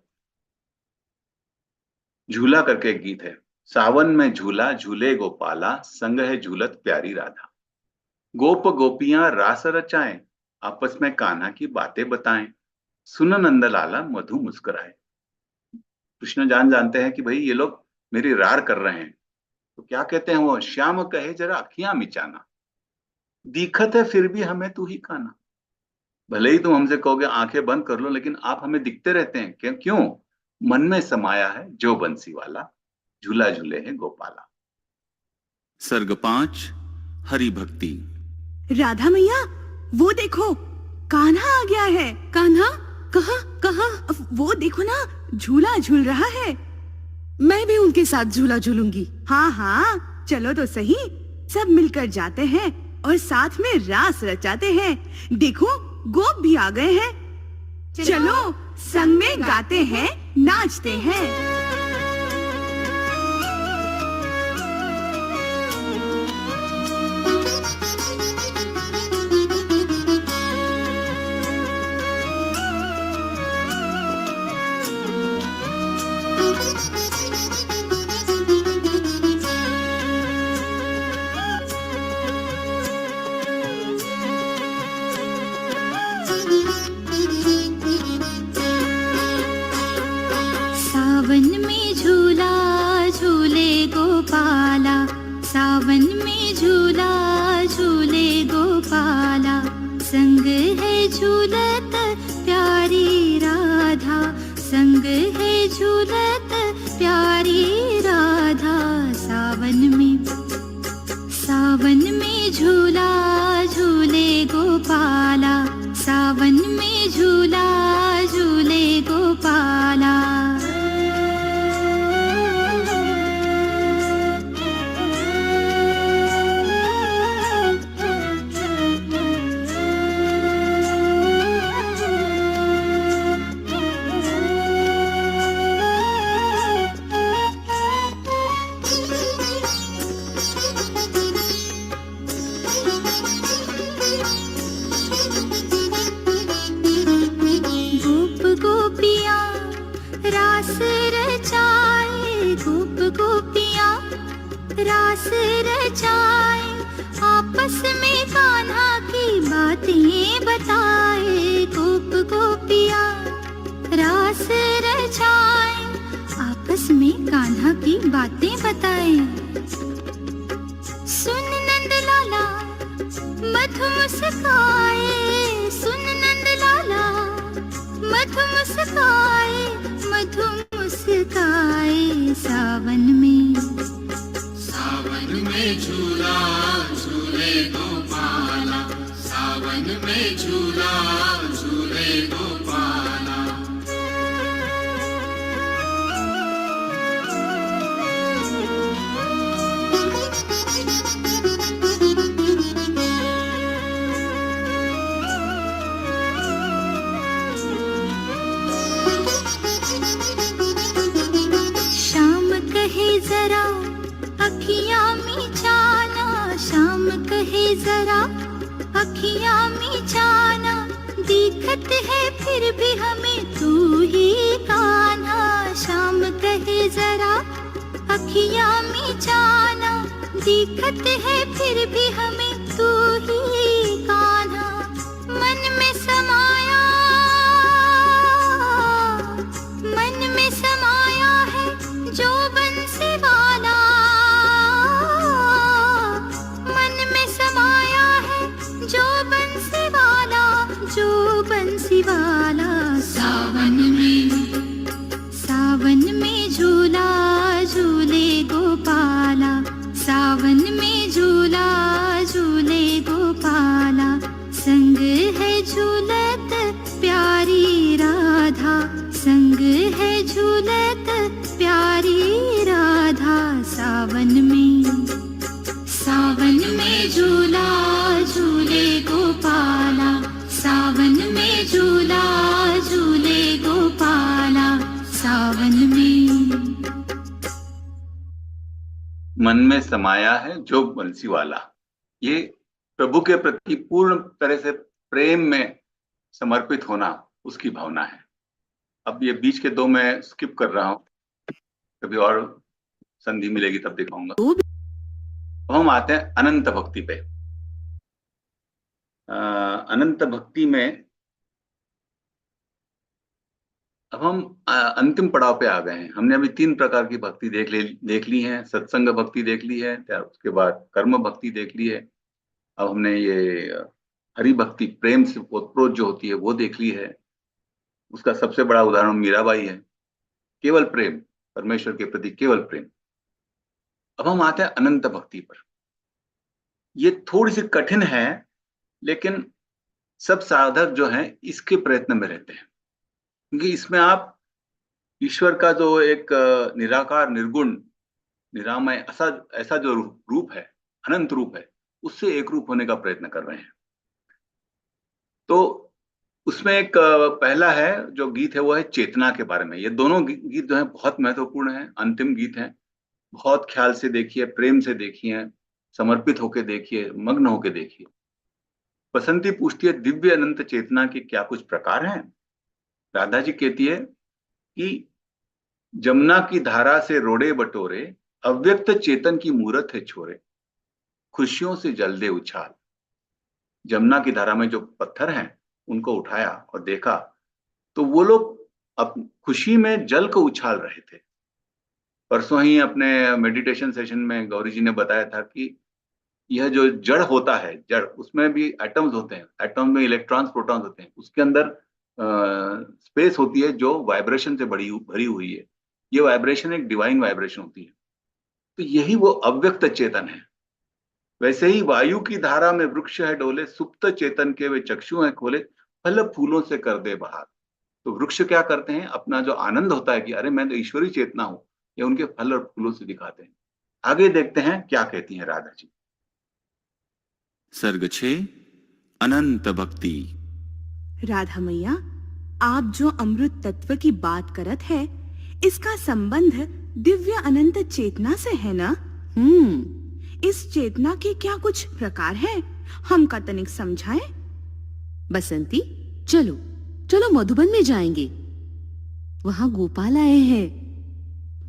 झूला करके एक गीत है। सावन में झूला झूले गोपाला, संग है झूलत प्यारी राधा। गोप गोपियां रास रचाएं, आपस में कान्हा की बातें बताएं। सुन नंदलाला मधु मुस्कुराए। कृष्ण जानते हैं कि भाई ये लोग मेरी रार कर रहे हैं, तो क्या कहते हैं वो? श्याम कहे जरा अखियां मिचाना, दिखत है फिर भी हमें तू ही काना। भले ही तुम हमसे कहोगे आंखें बंद कर लो, लेकिन आप हमें दिखते रहते हैं। क्यों? मन में समाया है जो बंसी वाला, झूला झूले है गोपाला। सर्ग 5 हरि भक्ति। राधा मैया, वो देखो कान्हा आ गया है। कान्हा? कहाँ कहाँ? वो देखो ना, झूला झूल रहा है। मैं भी उनके साथ झूला झूलूंगी। हाँ हाँ, चलो तो सही, सब मिलकर जाते हैं और साथ में रास रचाते हैं। देखो गोप भी आ गए हैं। चलो संग में गाते हैं, नाचते हैं। सावन झूलत प्यारी राधा, संग है झूलत प्यारी राधा। सावन में झूला झूले गोपाला, सावन में झूला झूले गोपाला। रास रचाए, आपस में कान्हा की बातें बताए। गोप गोपिया रास रचाए, आपस में कान्हा की बातें बताए। सुन नंद लाला मधु मुस्काए, सुन नंद लाला मधु मुस्काए, मधु मुस्काए। सावन में झूला झूले गोपाला, सावन में झूला झूले गोपाला। शाम कहे जरा अखियां मिचाना, शाम कहे जरा अखियां मिचाना। दिखत है फिर भी हमें तू ही कान्हा, शाम कहे जरा अखियां मिचाना। दिखत है फिर भी हमें तू ही कान्हा। मन में समाया, मन में समाया है जो बंसी वाला, जो बंसी वाला। सावन में झूला झूले गोपाला, सावन में झूला झूले गोपाला। संग है झूलत प्यारी राधा, संग है झूलत प्यारी राधा। सावन में झूला झूले गोपाला, सावन में झूला झूले गोपाला। सावन में मन में समाया है जो बंसी वाला, ये प्रभु के प्रति पूर्ण तरह से प्रेम में समर्पित होना, उसकी भावना है। अब ये बीच के दो मैं स्किप कर रहा हूं, कभी और संधि मिलेगी तब दिखाऊंगा। अब हम आते हैं अनंत भक्ति पे। अनंत भक्ति में अब हम अंतिम पड़ाव पे आ गए हैं। हमने अभी 3 प्रकार की भक्ति देख ली है। सत्संग भक्ति देख ली है, उसके बाद कर्म भक्ति देख ली है। अब हमने ये हरि भक्ति, प्रेम से ओतप्रोत जो होती है, वो देख ली है। उसका सबसे बड़ा उदाहरण मीराबाई है, केवल प्रेम, परमेश्वर के प्रति केवल प्रेम। अब हम आते हैं अनंत भक्ति पर। ये थोड़ी सी कठिन है, लेकिन सब साधक जो हैं इसके प्रयत्न में रहते हैं, क्योंकि इसमें आप ईश्वर का जो एक निराकार, निर्गुण, निरामय ऐसा जो रूप है, अनंत रूप है, उससे एक रूप होने का प्रयत्न कर रहे हैं। तो उसमें एक पहला है जो गीत है, वो है चेतना के बारे में। ये दोनों गीत जो है बहुत महत्वपूर्ण है, अंतिम गीत है। बहुत ख्याल से देखिए, प्रेम से देखिए, समर्पित होके देखिए, मग्न होके देखिए। बसंती पूछती है, दिव्य अनंत चेतना के क्या कुछ प्रकार हैं? राधा जी कहती है कि जमुना की धारा से रोड़े बटोरे, अव्यक्त चेतन की मूरत है छोरे, खुशियों से जल दे उछाल। जमुना की धारा में जो पत्थर हैं उनको उठाया और देखा तो वो लोग अब खुशी में जल को उछाल रहे थे। परसों ही अपने मेडिटेशन सेशन में गौरी जी ने बताया था कि यह जो जड़ होता है, जड़, उसमें भी एटम्स होते हैं, एटम में इलेक्ट्रॉन्स प्रोटॉन्स होते हैं, उसके अंदर स्पेस होती है जो वाइब्रेशन से भरी हुई है। ये वाइब्रेशन एक डिवाइन वाइब्रेशन होती है। तो यही वो अव्यक्त चेतन है। वैसे ही वायु की धारा में वृक्ष है डोले, सुप्त चेतन के वे चक्षु हैं खोले, फल फूलों से कर दे बहार। तो वृक्ष क्या करते हैं, अपना जो आनंद होता है कि अरे मैं तो ईश्वरी चेतना हूं, ये उनके फल और फूलों से दिखाते हैं। आगे देखते हैं क्या कहती हैं राधा जी। सर्ग 6 अनंत भक्ति। राधा मैया, आप जो अमृत तत्व की बात करत है, इसका संबंध दिव्य अनंत चेतना से है ना? इस चेतना के क्या कुछ प्रकार हैं? हमका तनिक समझाएं। बसंती, चलो चलो मधुबन में जाएंगे। वहां गोपाल आए हैं,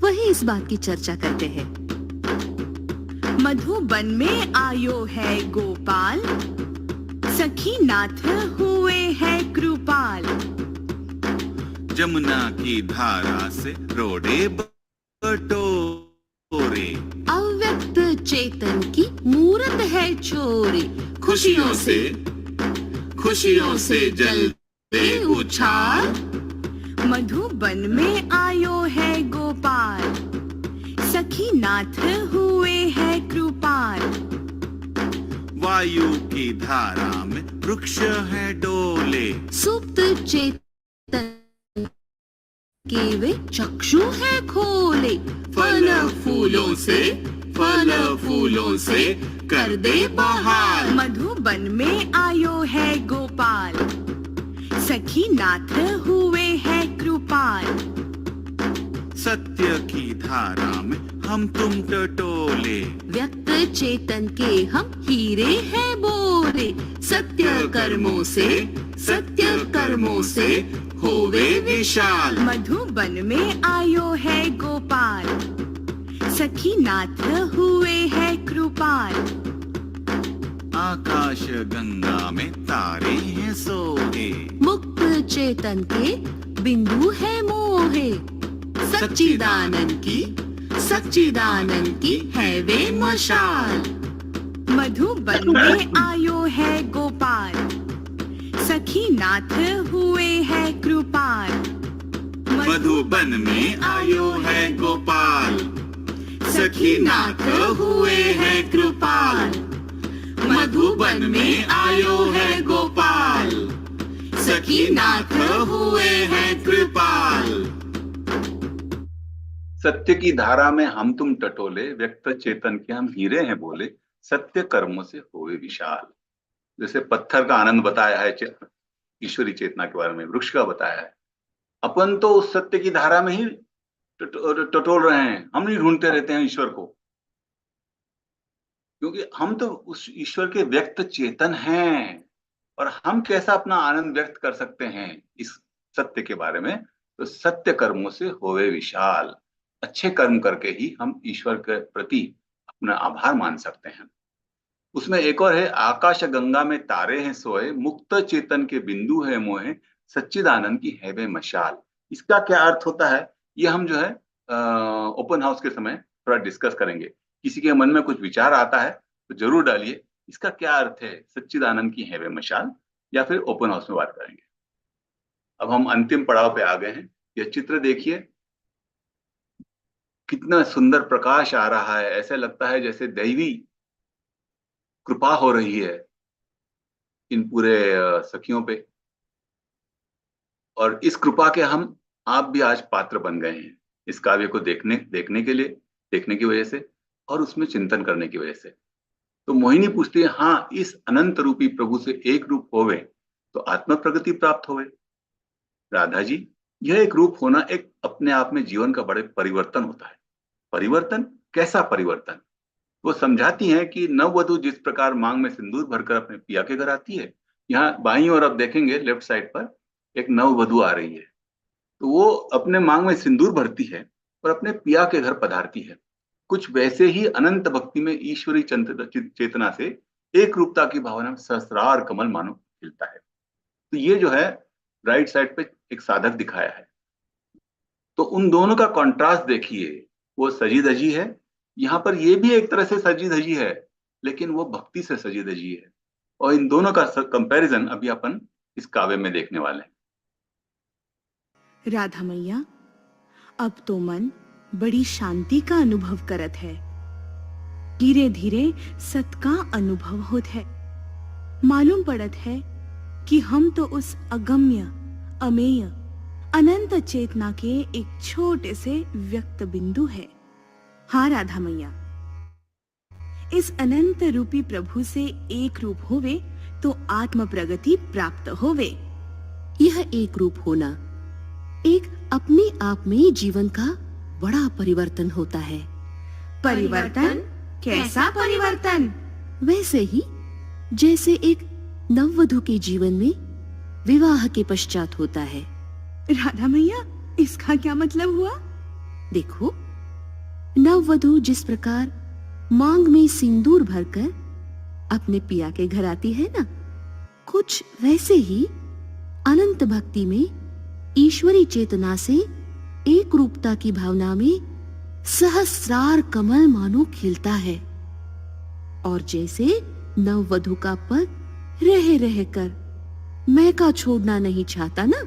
वही इस बात की चर्चा करते हैं। मधुबन में आयो है गोपाल, सखी नाथ हुए है कृपाल। जमुना की धारा से रोडे बटोरे, अव्यक्त चेतन की मूरत है चोरी। खुशियों से जलते उछाल। मधुबन में आयो है गोपाल, सखी नाथ हुए है कृपाल। वायु की धारा में वृक्ष है डोले, सुप्त चेतन के वे चक्षु है खोले। फल फूलों से कर दे बहार। मधुबन में आयो है गोपाल, सखी नाथ हुए है कृपाल। सत्य की धारा में हम तुम टटोले, व्यक्त चेतन के हम हीरे हैं बोले। सत्य कर्मों से होवे विशाल। मधुबन में आयो है गोपाल, सखी नाथ हुए है कृपाल। आकाश गंगा में तारे हैं सोहे, मुक्त चेतन के बिंदु है मोहे। सच्चिदानंद की है वे मशाल। मधुबन में आयो है गोपाल, सखी नाथ हुए है कृपाल। मधुबन में आयो है गोपाल, सखी नाथ हुए है कृपाल। मधुबन में आयो है गोपाल, सखी नाथ हुए है कृपाल। सत्य की धारा में हम तुम टटोले, व्यक्त चेतन के हम हीरे हैं बोले। सत्य कर्मों से होवे विशाल। जैसे पत्थर का आनंद बताया है ईश्वरी चेतना के बारे में, वृक्ष का बताया है। अपन तो उस सत्य की धारा में ही टटोल रहे हैं, हम नहीं ढूंढते रहते हैं ईश्वर को, क्योंकि हम तो उस ईश्वर के व्यक्त चेतन हैं। और हम कैसा अपना आनंद व्यक्त कर सकते हैं इस सत्य के बारे में? तो सत्य कर्मों से होवे विशाल। अच्छे कर्म करके ही हम ईश्वर के प्रति अपना आभार मान सकते हैं। उसमें एक और है, आकाश गंगा में तारे हैं सोए, मुक्त चेतन के बिंदु है मोहे। सच्चिदानंद की है वे मशाल। इसका क्या अर्थ होता है, ये हम जो है ओपन हाउस के समय थोड़ा डिस्कस करेंगे। किसी के मन में कुछ विचार आता है तो जरूर डालिए, इसका क्या अर्थ है सच्चिदानंद की है वे मशाल, या फिर ओपन हाउस में बात करेंगे। अब हम अंतिम पड़ाव पे आ गए हैं। यह चित्र देखिए, कितना सुंदर प्रकाश आ रहा है। ऐसे लगता है जैसे दैवी कृपा हो रही है इन पूरे सखियों पे। और इस कृपा के हम आप भी आज पात्र बन गए हैं, इस काव्य को देखने की वजह से और उसमें चिंतन करने की वजह से। तो मोहिनी पूछती है, हाँ, इस अनंत रूपी प्रभु से एक रूप होवे तो आत्म प्रगति प्राप्त होवे। राधा जी, यह एक रूप होना एक अपने आप में जीवन का बड़े परिवर्तन होता है। परिवर्तन, कैसा परिवर्तन? वो समझाती हैं कि नववधु जिस प्रकार मांग में सिंदूर भरकर अपने पिया के घर आती है, यहाँ बाईं ओर आप देखेंगे लेफ्ट साइड पर एक नववधु आ रही है, तो वो अपने मांग में सिंदूर भरती है और अपने पिया के घर पधारती है। कुछ वैसे ही अनंत भक्ति में ईश्वरी चेतना से एक रूपता की भावना में सहस्रार कमल मानो खिलता है। तो ये जो है राइट साइड पे एक साधक दिखाया है। तो उन दोनों का कॉन्ट्रास्ट देखिए, वो सजी धजी है, यहाँ पर ये भी एक तरह से सजी धजी है, लेकिन वो भक्ति से सजी धजी है। और इन दोनों का कंपैरिजन अभी अपन इस काव्य में देखने वाले हैं। राधा मैया, अब तो मन बड़ी शांति का अनुभव करत है। धीरे धीरे सत का अनुभव होत है। मालूम पड़त है कि हम तो उस अगम्य, अमेय, अनंत चेतना के एक छोटे से व्यक्त बिंदु है। हाँ राधा मैया, इस अनंत रूपी प्रभु से एक रूप होवे तो आत्म प्रगति प्राप्त होवे। यह एक रूप होना एक अपने आप में जीवन का बड़ा परिवर्तन होता है। परिवर्तन? कैसा परिवर्तन? वैसे ही जैसे एक नववधु के जीवन में विवाह के पश्चात होता है। राधा मैया, इसका क्या मतलब हुआ? देखो, नववधु जिस प्रकार मांग में सिंदूर भरकर अपने पिया के घर आती है ना, कुछ वैसे ही अनंत भक्ति में ईश्वरी चेतना से एक रूपता की भावना में सहस्रार कमल मानो खिलता है। और जैसे नववधु का पद रह रह कर मैका छोड़ना नहीं चाहता ना,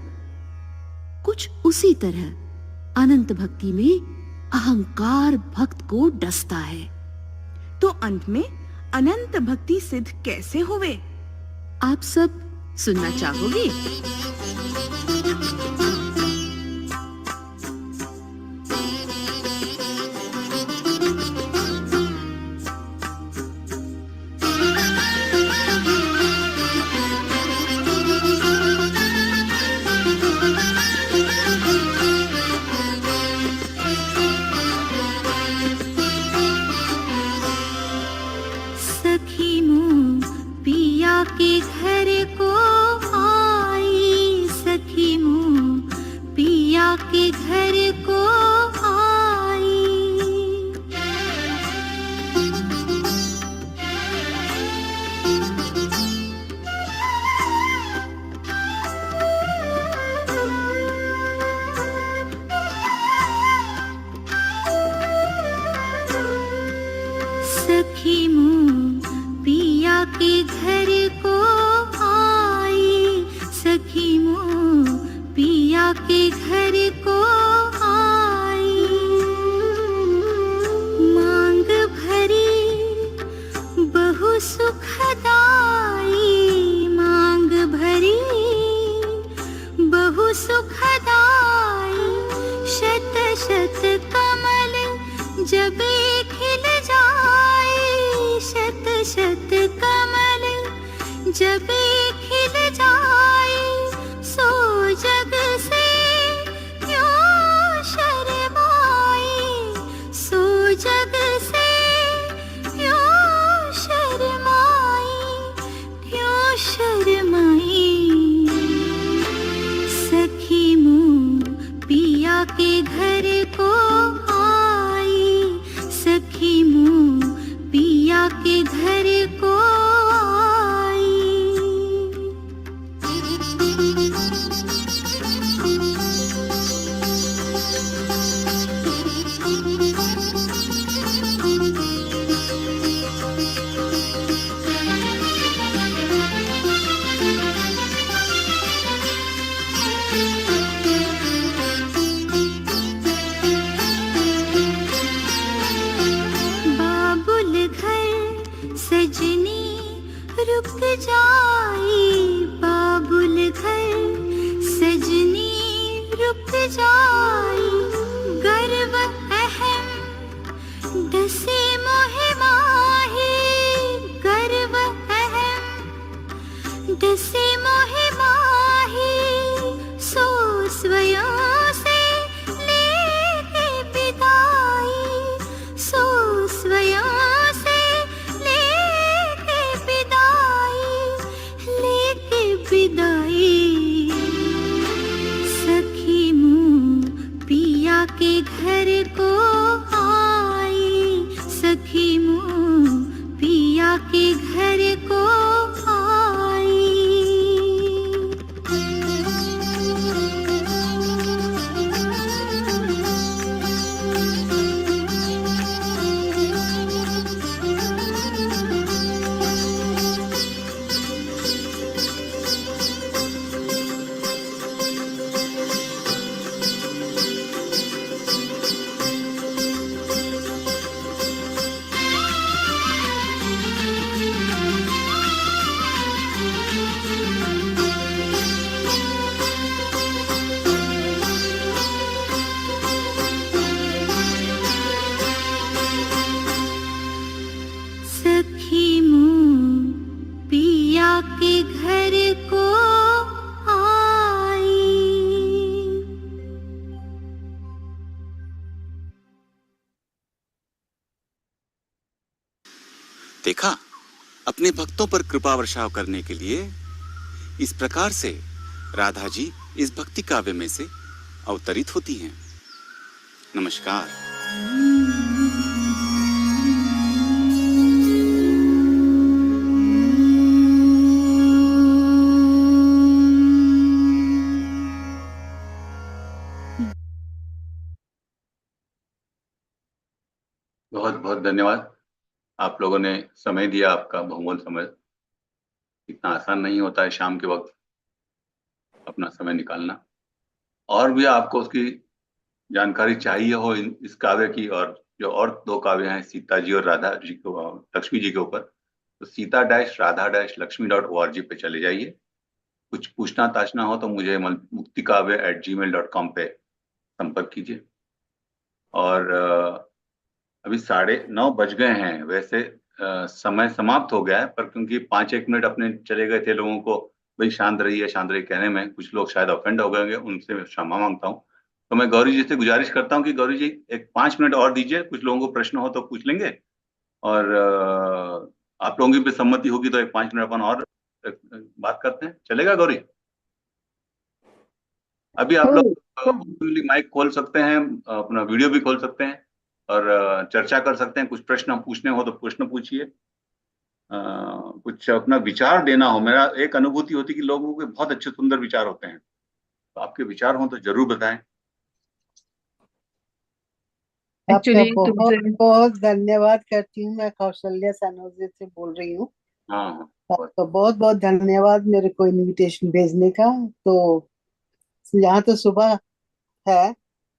कुछ उसी तरह अनंत भक्ति में अहंकार भक्त को डसता है। तो अंत में अनंत भक्ति सिद्ध कैसे होवे? आप सब सुनना चाहोगे? सखी मुँह पिया के घर को आई, सखी मुँह पिया के घर को आई। सखी मुँह पिया के घर को आई, सखी मुँह पिया के घर को आई। मांग भरी बहु सुखदाई, मांग भरी बहु सुखदाई। शत शत कमल जब खिल जाए, शत शत कमल जब खिल जाए। सो जग से क्यों शर्माए, सो जग से क्यों शर्माए, क्यों शर्माए। सखी मुँह पिया के घर को आई, सखी मुँह पिया के घर को आई। बाबुल घर सजनी रुक जाई, बाबुल घर सजनी रुक जाई। गर्व अहम डसे मोहे माही, गर्व अहम डसे मोहे माही। सो स्वयं से लेके विदाई, सो स्वयं से लेके विदाई, लेके विदाई। सखी मुँह पिया के घर को आई, सखी मुँह पिया के घर को आई। के घर को आई। देखा, अपने भक्तों पर कृपा वर्षाव करने के लिए इस प्रकार से राधा जी इस भक्ति काव्य में से अवतरित होती हैं। नमस्कार। बहुत बहुत धन्यवाद। आप लोगों ने समय दिया, आपका बहुमूल्य समय। इतना आसान नहीं होता है शाम के वक्त अपना समय निकालना, और भी आपको उसकी जानकारी चाहिए हो इस काव्य की, और जो और दो काव्य हैं सीता जी और राधा जी को, लक्ष्मी जी के ऊपर, तो सीता-राधा-लक्ष्मी.org पे चले जाइए। कुछ पूछना ताछना हो तो मुझे मुक्तिकाव्य@gmail.com पे संपर्क कीजिए। और अभी 9:30 बज गए हैं। वैसे समय समाप्त हो गया है, पर क्योंकि 5-1 मिनट अपने चले गए थे लोगों को भाई शांत रहिए कहने में, कुछ लोग शायद ऑफेंड हो गए होंगे, उनसे मैं क्षमा मांगता हूँ। तो मैं गौरी जी से गुजारिश करता हूँ कि गौरी जी एक 5 मिनट और दीजिए, कुछ लोगों को प्रश्न हो तो पूछ लेंगे, और आप लोगों की भी सम्मति होगी तो एक 5 मिनट अपन और बात करते हैं। चलेगा गौरी? अभी आप लोग माइक खोल सकते हैं, अपना वीडियो भी खोल सकते हैं और चर्चा कर सकते हैं। कुछ प्रश्न पूछने हो तो प्रश्न पूछिए, कुछ अपना विचार देना हो। मेरा एक अनुभूति होती है कि लोगों के बहुत अच्छे सुंदर विचार होते हैं, तो आपके विचार हो तो जरूर बताएं। आपका एक्चुअली बहुत बहुत धन्यवाद करती हूँ। मैं कौशल्या सनोजे से बोल रही हूँ। हाँ, आपका बहुत बहुत धन्यवाद मेरे को इनविटेशन भेजने का। तो यहाँ तो सुबह है,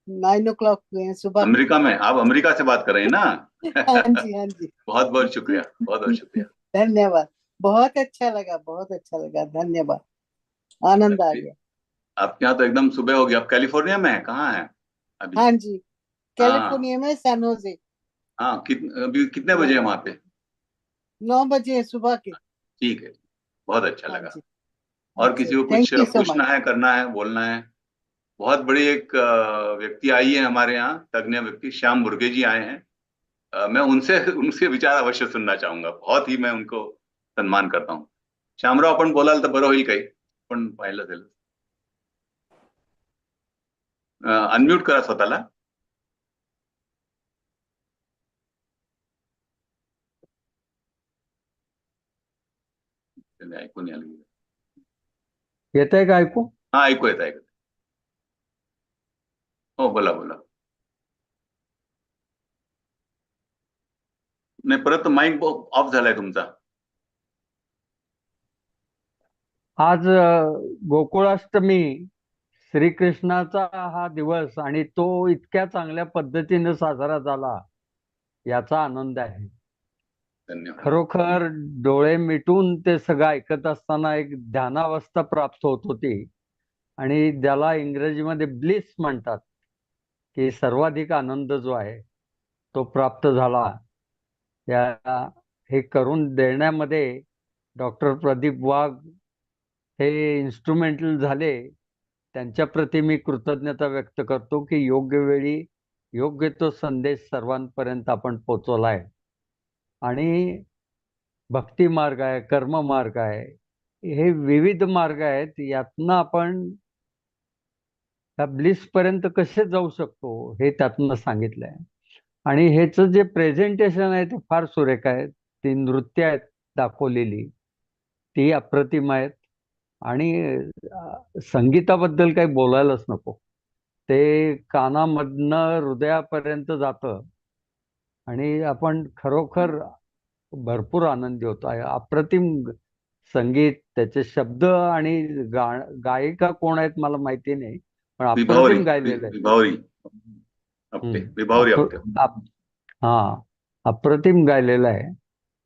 9 o'clock हुए हैं सुबह। अमेरिका में, आप अमेरिका से बात कर रहे हैं ना? हाँ जी, हाँ जी। बहुत बहुत शुक्रिया, बहुत बहुत शुक्रिया। धन्यवाद, बहुत अच्छा लगा, बहुत अच्छा लगा। धन्यवाद, आनंद आ गया। आपके यहाँ तो एकदम सुबह हो गया। आप कैलिफोर्निया में हैं? कहाँ हैं अभी? हाँ जी, कैलिफोर्निया में सैन होजे। हाँ, अभी कितने बजे हैं वहाँ पे? 9 बजे सुबह के। ठीक है, बहुत अच्छा हाँ लगा। जी, और किसी को कुछ थैंक यू सो पूछना मच। है, करना है, बोलना है? बहुत बड़ी एक व्यक्ति आई है हमारे यहाँ, तज्ञ व्यक्ति श्याम मुर्गे जी आए हैं। मैं उनसे उनके विचार अवश्य सुनना चाहूंगा। बहुत ही मैं उनको सन्मान करता हूँ। श्यामराव, आपण बोलाल तर बरं होईल काही, पण पाहिलं असेल। अनम्यूट करा स्वतःला। ऐकून यायला लागलं. येतंय का ऐकू? हा, ऐकू येत ऐकू. हो, बोला बोला. नाही, परत माईक ऑफ झालाय तुमचा. आज गोकुळाष्टमी, श्रीकृष्णाचा हा दिवस, आणि तो इतक्या चांगल्या पद्धतीने साजरा झाला याचा आनंद आहे. धन्यवाद. खरोखर डोळे मिटून ते सगळं ऐकत असताना एक ध्यानावस्था प्राप्त होत होती, आणि ज्याला इंग्रजीमध्ये ब्लिस म्हणतात, की सर्वाधिक आनंद जो आहे तो प्राप्त झाला. हे करून देण्यामध्ये डॉक्टर प्रदीप वाघ हे इन्स्ट्रुमेंटल झाले. त्यांच्या प्रती मी कृतज्ञता व्यक्त करतो की योग्य वेळी योग्य तो संदेश सर्वांपर्यंत आपण पोचवलाय. आणि भक्ती मार्ग आहे, कर्म मार्ग आहे, हे विविध मार्ग आहेत. यातनं आपण त्या ब्लिस पर्यंत कसे जाऊ शकतो हे त्यातनं सांगितलंय. आणि ह्याचं जे प्रेझेंटेशन आहे ते फार सुरेख आहे. ती नृत्य आहेत दाखवलेली, ती अप्रतिम आहेत. आणि संगीताबद्दल काही बोलायलाच नको. ते कानामधनं हृदयापर्यंत जातं, आणि आपण खरोखर भरपूर आनंदी होतो. अप्रतिम संगीत, त्याचे शब्द, आणि गायिका कोण आहेत मला माहिती नाही, पण अप्रतिम गायलेलं आहे. विभावरी आपटे, विभावरी आपटे. हा, अप्रतिम गायलेला आहे.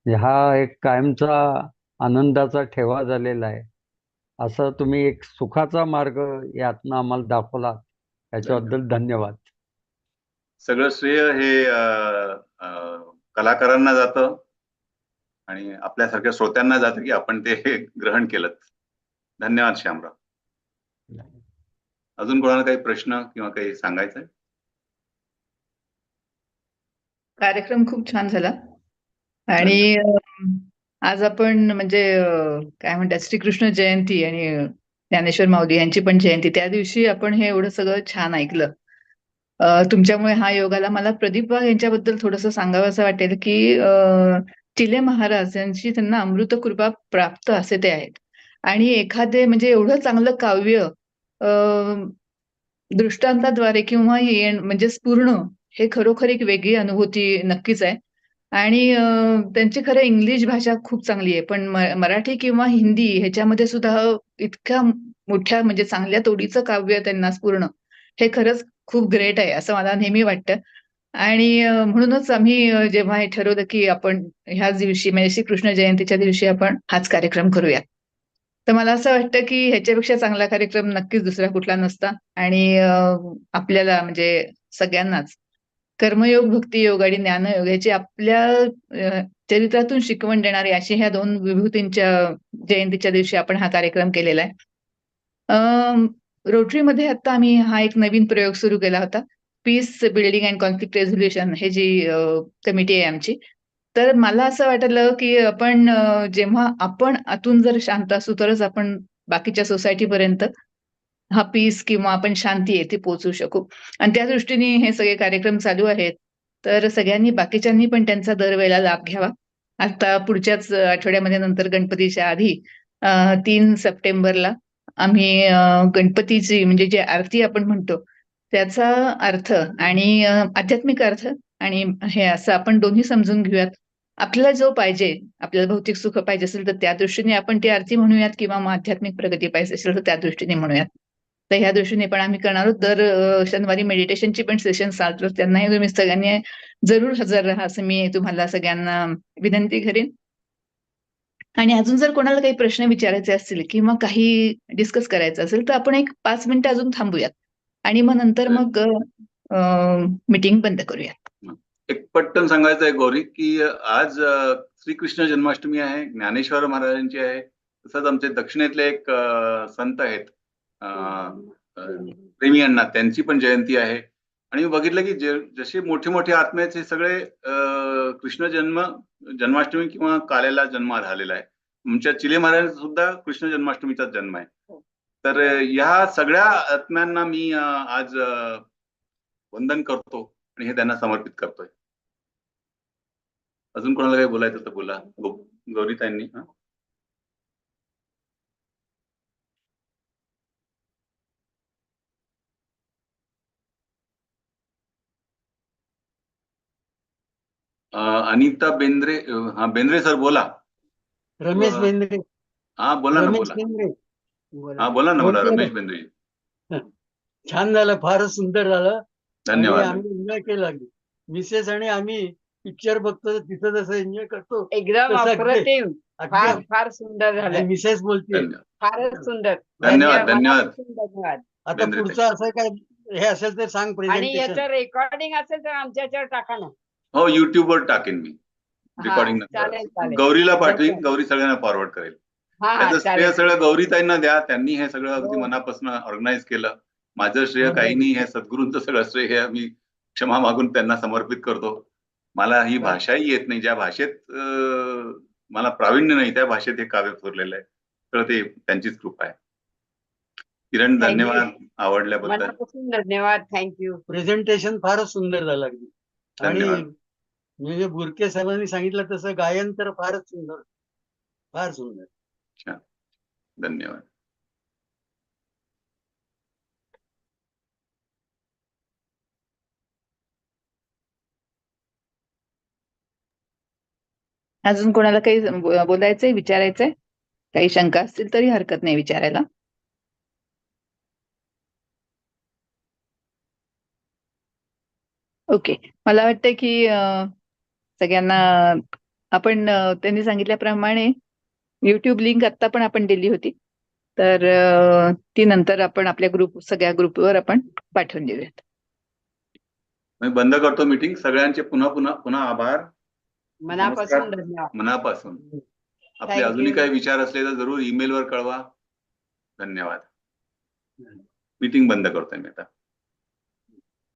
हा एक कायमचा आनंदाचा ठेवा झालेला आहे. असं तुम्ही एक सुखाचा मार्ग यातनं आम्हाला दाखवला, याच्याबद्दल धन्यवाद. सगळं श्रेय हे कलाकारांना जातं. आणि आपल्यासारख्या श्रोत्यांना जातं की आपण ते ग्रहण केलं. धन्यवाद श्यामराव. अजून कोणाला काही प्रश्न किंवा काही सांगायचं आहे? कार्यक्रम खूप छान झाला आणि आज आपण म्हणजे काय म्हणतात श्रीकृष्ण जयंती आणि ज्ञानेश्वर माऊली यांची पण जयंती, त्या दिवशी आपण हे एवढं सगळं छान ऐकलं. तुमच्यामुळे हा योग आला. मला प्रदीप वाघ यांच्याबद्दल थोडंसं सांगावं असं वाटेल की चिले महाराज यांची त्यांना अमृत कृपा प्राप्त असे ते आहेत आणि एखादे म्हणजे एवढं चांगलं काव्य दृष्टांताद्वारे किंवा म्हणजे स्फुरण हे खरोखर एक वेगळी अनुभूती नक्कीच आहे. आणि त्यांची खरं इंग्लिश भाषा खूप चांगली आहे, पण मराठी किंवा हिंदी ह्याच्यामध्ये सुद्धा इतक्या मोठ्या म्हणजे चांगल्या तोडीचं काव्य त्यांना स्फुरण हे खरंच खूप ग्रेट आहे असं मला नेहमी वाटतं. आणि म्हणूनच आम्ही जेव्हा हे ठरवलं की आपण ह्याच दिवशी म्हणजे श्रीकृष्ण जयंतीच्या दिवशी आपण हाच कार्यक्रम करूया, तर मला असं वाटतं की ह्याच्यापेक्षा चांगला कार्यक्रम नक्कीच दुसरा कुठला नसता. आणि आपल्याला म्हणजे सगळ्यांनाच कर्मयोग, भक्तियोग आणि ज्ञानयोग याची आपल्या चरित्रातून शिकवण देणारी अशी ह्या 2 विभूतींच्या जयंतीच्या दिवशी आपण हा कार्यक्रम केलेला आहे. रोटरीमध्ये आता आम्ही हा एक नवीन प्रयोग सुरू केला होता. Peace building and conflict resolution हे जी कमिटी आहे आमची. तर मला असं वाटलं की आपण जेव्हा आपण आतून जर शांत असू तरच आपण बाकीच्या सोसायटीपर्यंत हा पीस किंवा आपण शांती आहे ती पोहोचवू शकू. आणि त्या दृष्टीने हे सगळे कार्यक्रम चालू आहेत. तर सगळ्यांनी बाकीच्यांनी पण त्यांचा दरवेळेला लाभ घ्यावा. आता पुढच्याच आठवड्यामध्ये नंतर गणपतीच्या आधी 3 सप्टेंबरला आम्ही गणपतीची म्हणजे जी आरती आपण म्हणतो त्याचा अर्थ आणि आध्यात्मिक अर्थ आणि हे असं आपण दोन्ही समजून घेऊयात. आपल्याला जो पाहिजे, आपल्याला भौतिक सुख पाहिजे असेल तर त्या दृष्टीने आपण ती आरती म्हणूयात किंवा मग आध्यात्मिक प्रगती पाहिजे असेल तर त्या दृष्टीने म्हणूयात. तर ह्या दृष्टीने पण आम्ही करणार आहोत. दर शनिवारी मेडिटेशनची पण सेशन चालतात. त्यांनाही तुम्ही सगळ्यांनी जरूर हजर राहा असं मी तुम्हाला सगळ्यांना विनंती करेन. आणि अजून जर कोणाला काही प्रश्न विचारायचे असतील किंवा काही डिस्कस करायचं असेल तर आपण एक 5 मिनिटं अजून थांबूयात आणि मग नंतर मग मीटिंग बंद करूया. एक पटकन सांगायचं आहे गौरी की आज श्रीकृष्ण जन्माष्टमी आहे, ज्ञानेश्वर महाराजांची आहे. तसंच आमचे दक्षिणेतले एक संत आहेत प्रेमी अण्णा, त्यांची पण जयंती आहे. आणि मी बघितलं की जसे मोठे मोठे आत्म्याचे सगळे कृष्ण जन्माष्टमी किंवा कालेला जन्म झालेला आहे. आमच्या चिले महाराजांचा सुद्धा कृष्ण जन्माष्टमीचा जन्म आहे. तर या सगळ्या आत्म्यांना मी आज वंदन करतो आणि हे त्यांना समर्पित करतोय. अजून कोणाला काही बोलायचं तर बोला. गौरीताईंनी. अनिता बेंद्रे. हा बेंद्रे सर बोला. रमेश बेंद्रे. हा बोला ना. रमेश बोला. बेंद्रे. हा बोला ना. बोला रमेश बेंद्रे. छान झालं, फारच सुंदर झालं. धन्यवाद. आम्ही एन्जॉय केला. मिसेस आणि आम्ही पिक्चर बघतो तिथं जसं एन्जॉय करतो एकदम तसं अप्रतिम. फार फार सुंदर आणि झालं. मिसेस बोलते. फारच सुंदर. धन्यवाद. धन्यवाद. धन्यवाद. आता बेंद्रे पुढचं असं काय हे असेल तर सांग आणि प्रेझेंटेशन. याचं रेकॉर्डिंग असेल तर आमच्या याच्यावर टाका ना. हो युट्यूबवर टाकेन मी रेकॉर्डिंग. चालेल चालेल. गौरीला पाठवीन. गौरी सगळ्यांना फॉरवर्ड करेल. त्याचं श्रेय सगळं गौरीताईंना द्या. त्यांनी हे सगळं अगदी मनापासून ऑर्गनाईज केलं. माझं श्रेय काही नाही. हे सद्गुरूंचं सगळं श्रेय हे मी क्षमा मागून त्यांना समर्पित करतो. मला ही भाषाही येत नाही. ज्या भाषेत मला प्रावीण्य नाही त्या भाषेत हे काव्य फुरलेलं आहे. तर ते त्यांचीच कृपा आहे. किरण धन्यवाद आवडल्याबद्दल. मनापासून धन्यवाद. थँक्यू. प्रेझेंटेशन फारच सुंदर झालं अगदी. आणि धन्यवाद. म्हणजे बुरके साहेबांनी सांगितलं तसं गायन तर फारच सुंदर, फार सुंदर. छान. धन्यवाद. अजून कोणाला काही बोलायचंय, विचारायचंय, काही शंका असतील तरी हरकत नाही विचारायला. ओके. मला वाटतं की सगळ्यांना आपण त्यांनी सांगितल्याप्रमाणे युट्यूब लिंक आता पण आपण दिली होती. तर ती नंतर आपण आपल्या सगळ्या ग्रुपवर आपण पाठवून देऊयात. मी बंद करतो मीटिंग. सगळ्यांचे पुन्हा पुन्हा पुन्हा आभार. मनापासून नमस्कार. धन्यवाद. मनापासून आपले Thank अजूनही you. काही विचार असले तर जरूर ईमेलवर कळवा. धन्यवाद. मीटिंग बंद करतोय मी आता.